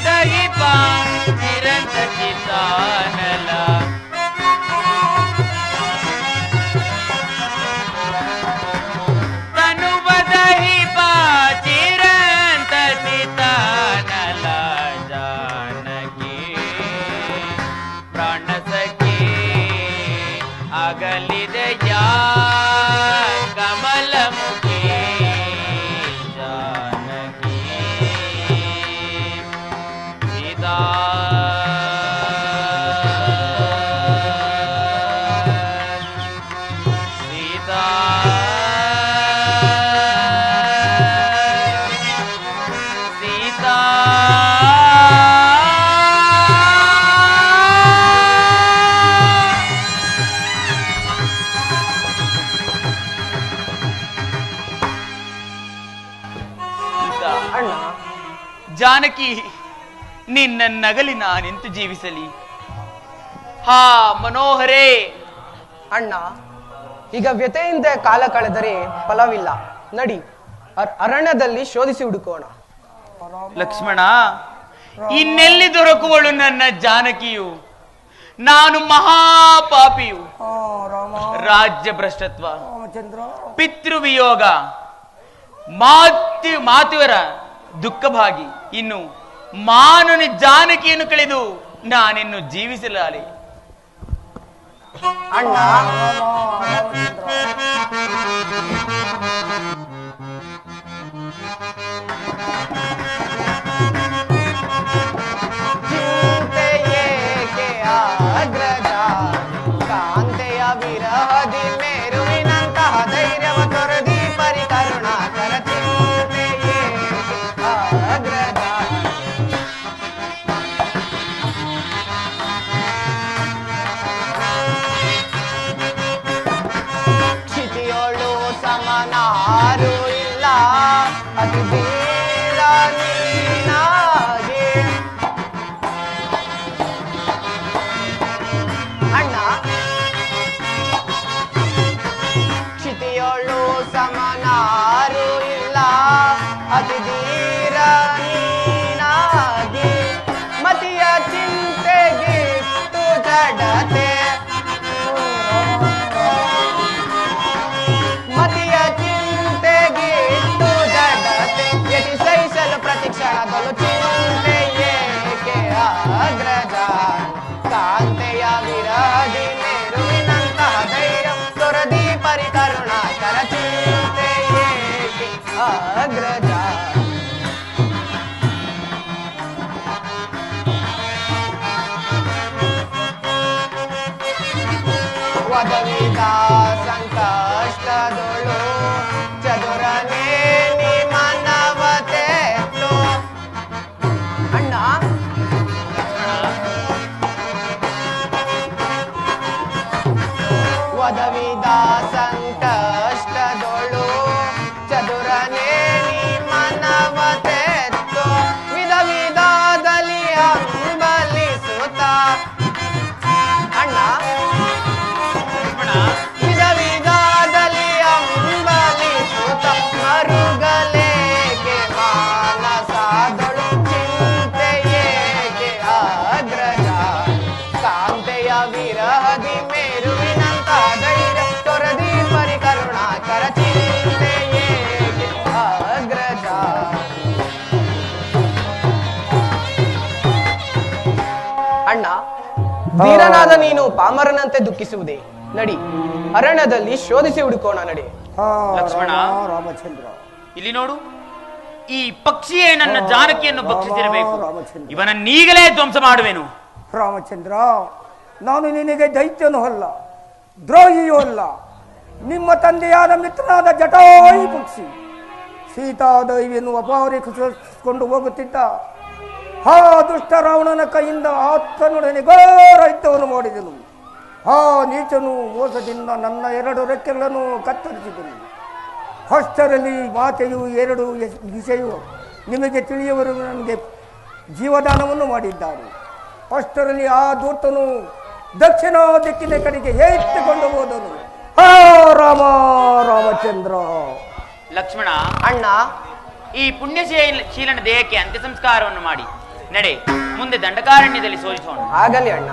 ಸಹಿಪ ಚಿರಂತಚಿತಾನಲ ತನುವ ದಹಿಪ ಚಿರಂತಚಿತಾನಲ ಜಾನಕಿ ಪ್ರಾಣ ಸಖಿ ಅಗಲಿದೆಯ ಕಮಲಮುಖಿ ಜಾನಕಿ ಸೀತಾ ಸೀತಾ ಸೀತಾ ಸೀತಾ ಅಣ್ಣ ಜಾನಕಿ ನಿನ್ನ ನಗಲಿ ನಾನೆಂತು ಜೀವಿಸಲಿ ಹಾ ಮನೋಹರೇ ಅಣ್ಣ ಈಗ ವ್ಯಥೆಯಿಂದ ಕಾಲ ಕಳೆದರೆ ಫಲವಿಲ್ಲ. ನಡಿ, ಅರಣ್ಯದಲ್ಲಿ ಶೋಧಿಸಿ ಹುಡುಕೋಣ. ಲಕ್ಷ್ಮಣ, ಇನ್ನೆಲ್ಲಿ ದೊರಕುವಳು ನನ್ನ ಜಾನಕಿಯು? ನಾನು ಮಹಾಪಾಪಿಯು. ರಾಜ್ಯ ಭ್ರಷ್ಟತ್ವ, ಪಿತೃವಿಯೋಗ, ಮಾತುವರ ದುಃಖಭಾಗಿ, ಇನ್ನು ಮಾನನ ಜಾನಕಿಯನ್ನು ಕಳೆದು ನಾನಿನ್ನು ಜೀವಿಸಲಾರೆ. ಅಣ್ಣ, ಚಿಂತೆಯೇಕೆ ಅಗ್ರಜ, ಕಾಂತೆಯ ವಿರಹದಿ ಮೇರುವಿನಂತಹ ಧೈರ್ಯವ ತೊರೆದಿ ಪರಿಕರುಣಾಕರ. ಚಿಂತೆಯೇಕೆ ಅಗ್ರಜ, ಕ್ಷಿತಿಯೋಳು ಸಮನಾರು ಇಲ್ಲ, ಅತಿ ಧೀರ ನೀನಾಗಿ. ಅಣ್ಣ, ಕ್ಷಿತಿಯೋಳು ಸಮನಾರು ಇಲ್ಲ, ಅತಿ ಧೀರ ನೀನಾಗಿ. ಮತಿಯ ಚಿಂತೆಗಿತ್ತು ಜಡತೆ, ಮತಿಯ ಚಿಂತೆಗಿತ್ತು ಜಡತೆ, ಯತಿ ಸಹಿಸಲು ಪ್ರತಿಕ್ಷಣದಲ್ಲೂ ಚಿಂತೆ ಏಕೆ ಅಗ್ರಜ. ಕಾಂತೆಯ ವಿರಹದಿ ಮೇರುವಿನಂತಹ ಧೈರ್ಯ ತೊರದಿ ಪರಿಕರುಣಾಕರ. ಚಿಂತೆ ಏಕೆ ಅಗ್ರಜ. ವದವಿದ ಸಂಕಷ್ಟದೊಳು ಚದುರನೇ ನಿಮನವತೆತ್ತು. ಅಣ್ಣ, ವದವಿದ ಸಂಕಷ್ಟದೊಳು ಚದುರನೇ ನಿಮನ ಅಣ್ಣ, ಧೀರನಾದ ನೀನು ಪಾಮರನಂತೆ ದುಃಖಿಸುವುದೇ? ನಡಿ, ಅರಣ್ಯದಲ್ಲಿ ಶೋಧಿಸಿ ಹುಡುಕೋಣ, ನಡಿ. ಲಕ್ಷ್ಮಣ, ರಾಮಚಂದ್ರ, ಇಲ್ಲಿ ನೋಡು, ಈ ಪಕ್ಷಿಯೇ ನನ್ನ ಜಾನಕಿಯನ್ನು ಭಕ್ಷಿಸಿರಬೇಕು. ರಾಮಚಂದ್ರ. ಇವನನ್ನೀಗಲೇ ಧ್ವಂಸ ಮಾಡುವೆನು. ರಾಮಚಂದ್ರ, ನಾನು ನಿನಗೆ ದೈತ್ಯನೂ ಅಲ್ಲ, ದ್ರೋಹಿಯೂ ಅಲ್ಲ. ನಿಮ್ಮ ತಂದೆಯಾದ ಮಿತ್ರನಾದ ಜಟಾಯಿ ಪಕ್ಷಿ ಸೀತಾದೇವಿಯನ್ನು ಅಪಹರಿಸಿಕೊಂಡು ಹೋಗುತ್ತಿದ್ದ ಆ ದುಷ್ಟ ರಾವಣನ ಕೈಯಿಂದ ಆತನೊಡನೆ ಘೋರ ಯುದ್ಧವನ್ನು ಮಾಡಿದನು. ಆ ನೀಚನು ಮೋಸದಿಂದ ನನ್ನ 2 ರೆಕ್ಕೆಗಳನ್ನು ಕತ್ತರಿಸಿದನು. ಅಷ್ಟರಲ್ಲಿ ಮಾತೆಯು 2 ವಿಷಯ ನಿಮಗೆ ತಿಳಿಯುವವರೆಗೂ ನನಗೆ ಜೀವದಾನವನ್ನು ಮಾಡಿದ್ದಾರೆ. ಅಷ್ಟರಲ್ಲಿ ಆ ದೂತನು ದಕ್ಷಿಣ ದಿಕ್ಕಿನ ಕಡೆಗೆ ಎತ್ತಿಕೊಂಡು ಹೋದನು. ರಾಮ ರಾಮಚಂದ್ರ. ಲಕ್ಷ್ಮಣ, ಅಣ್ಣ, ಈ ಪುಣ್ಯಶೀಲನ ದೇಹಕ್ಕೆ ಅಂತ್ಯ ಸಂಸ್ಕಾರವನ್ನು ಮಾಡಿ ನಡೆ, ಮುಂದೆ ದಂಡಕಾರಣ್ಯದಲ್ಲಿ ಸೋಲಿಸೋಣ. ಆಗಲಿ ಅಣ್ಣ.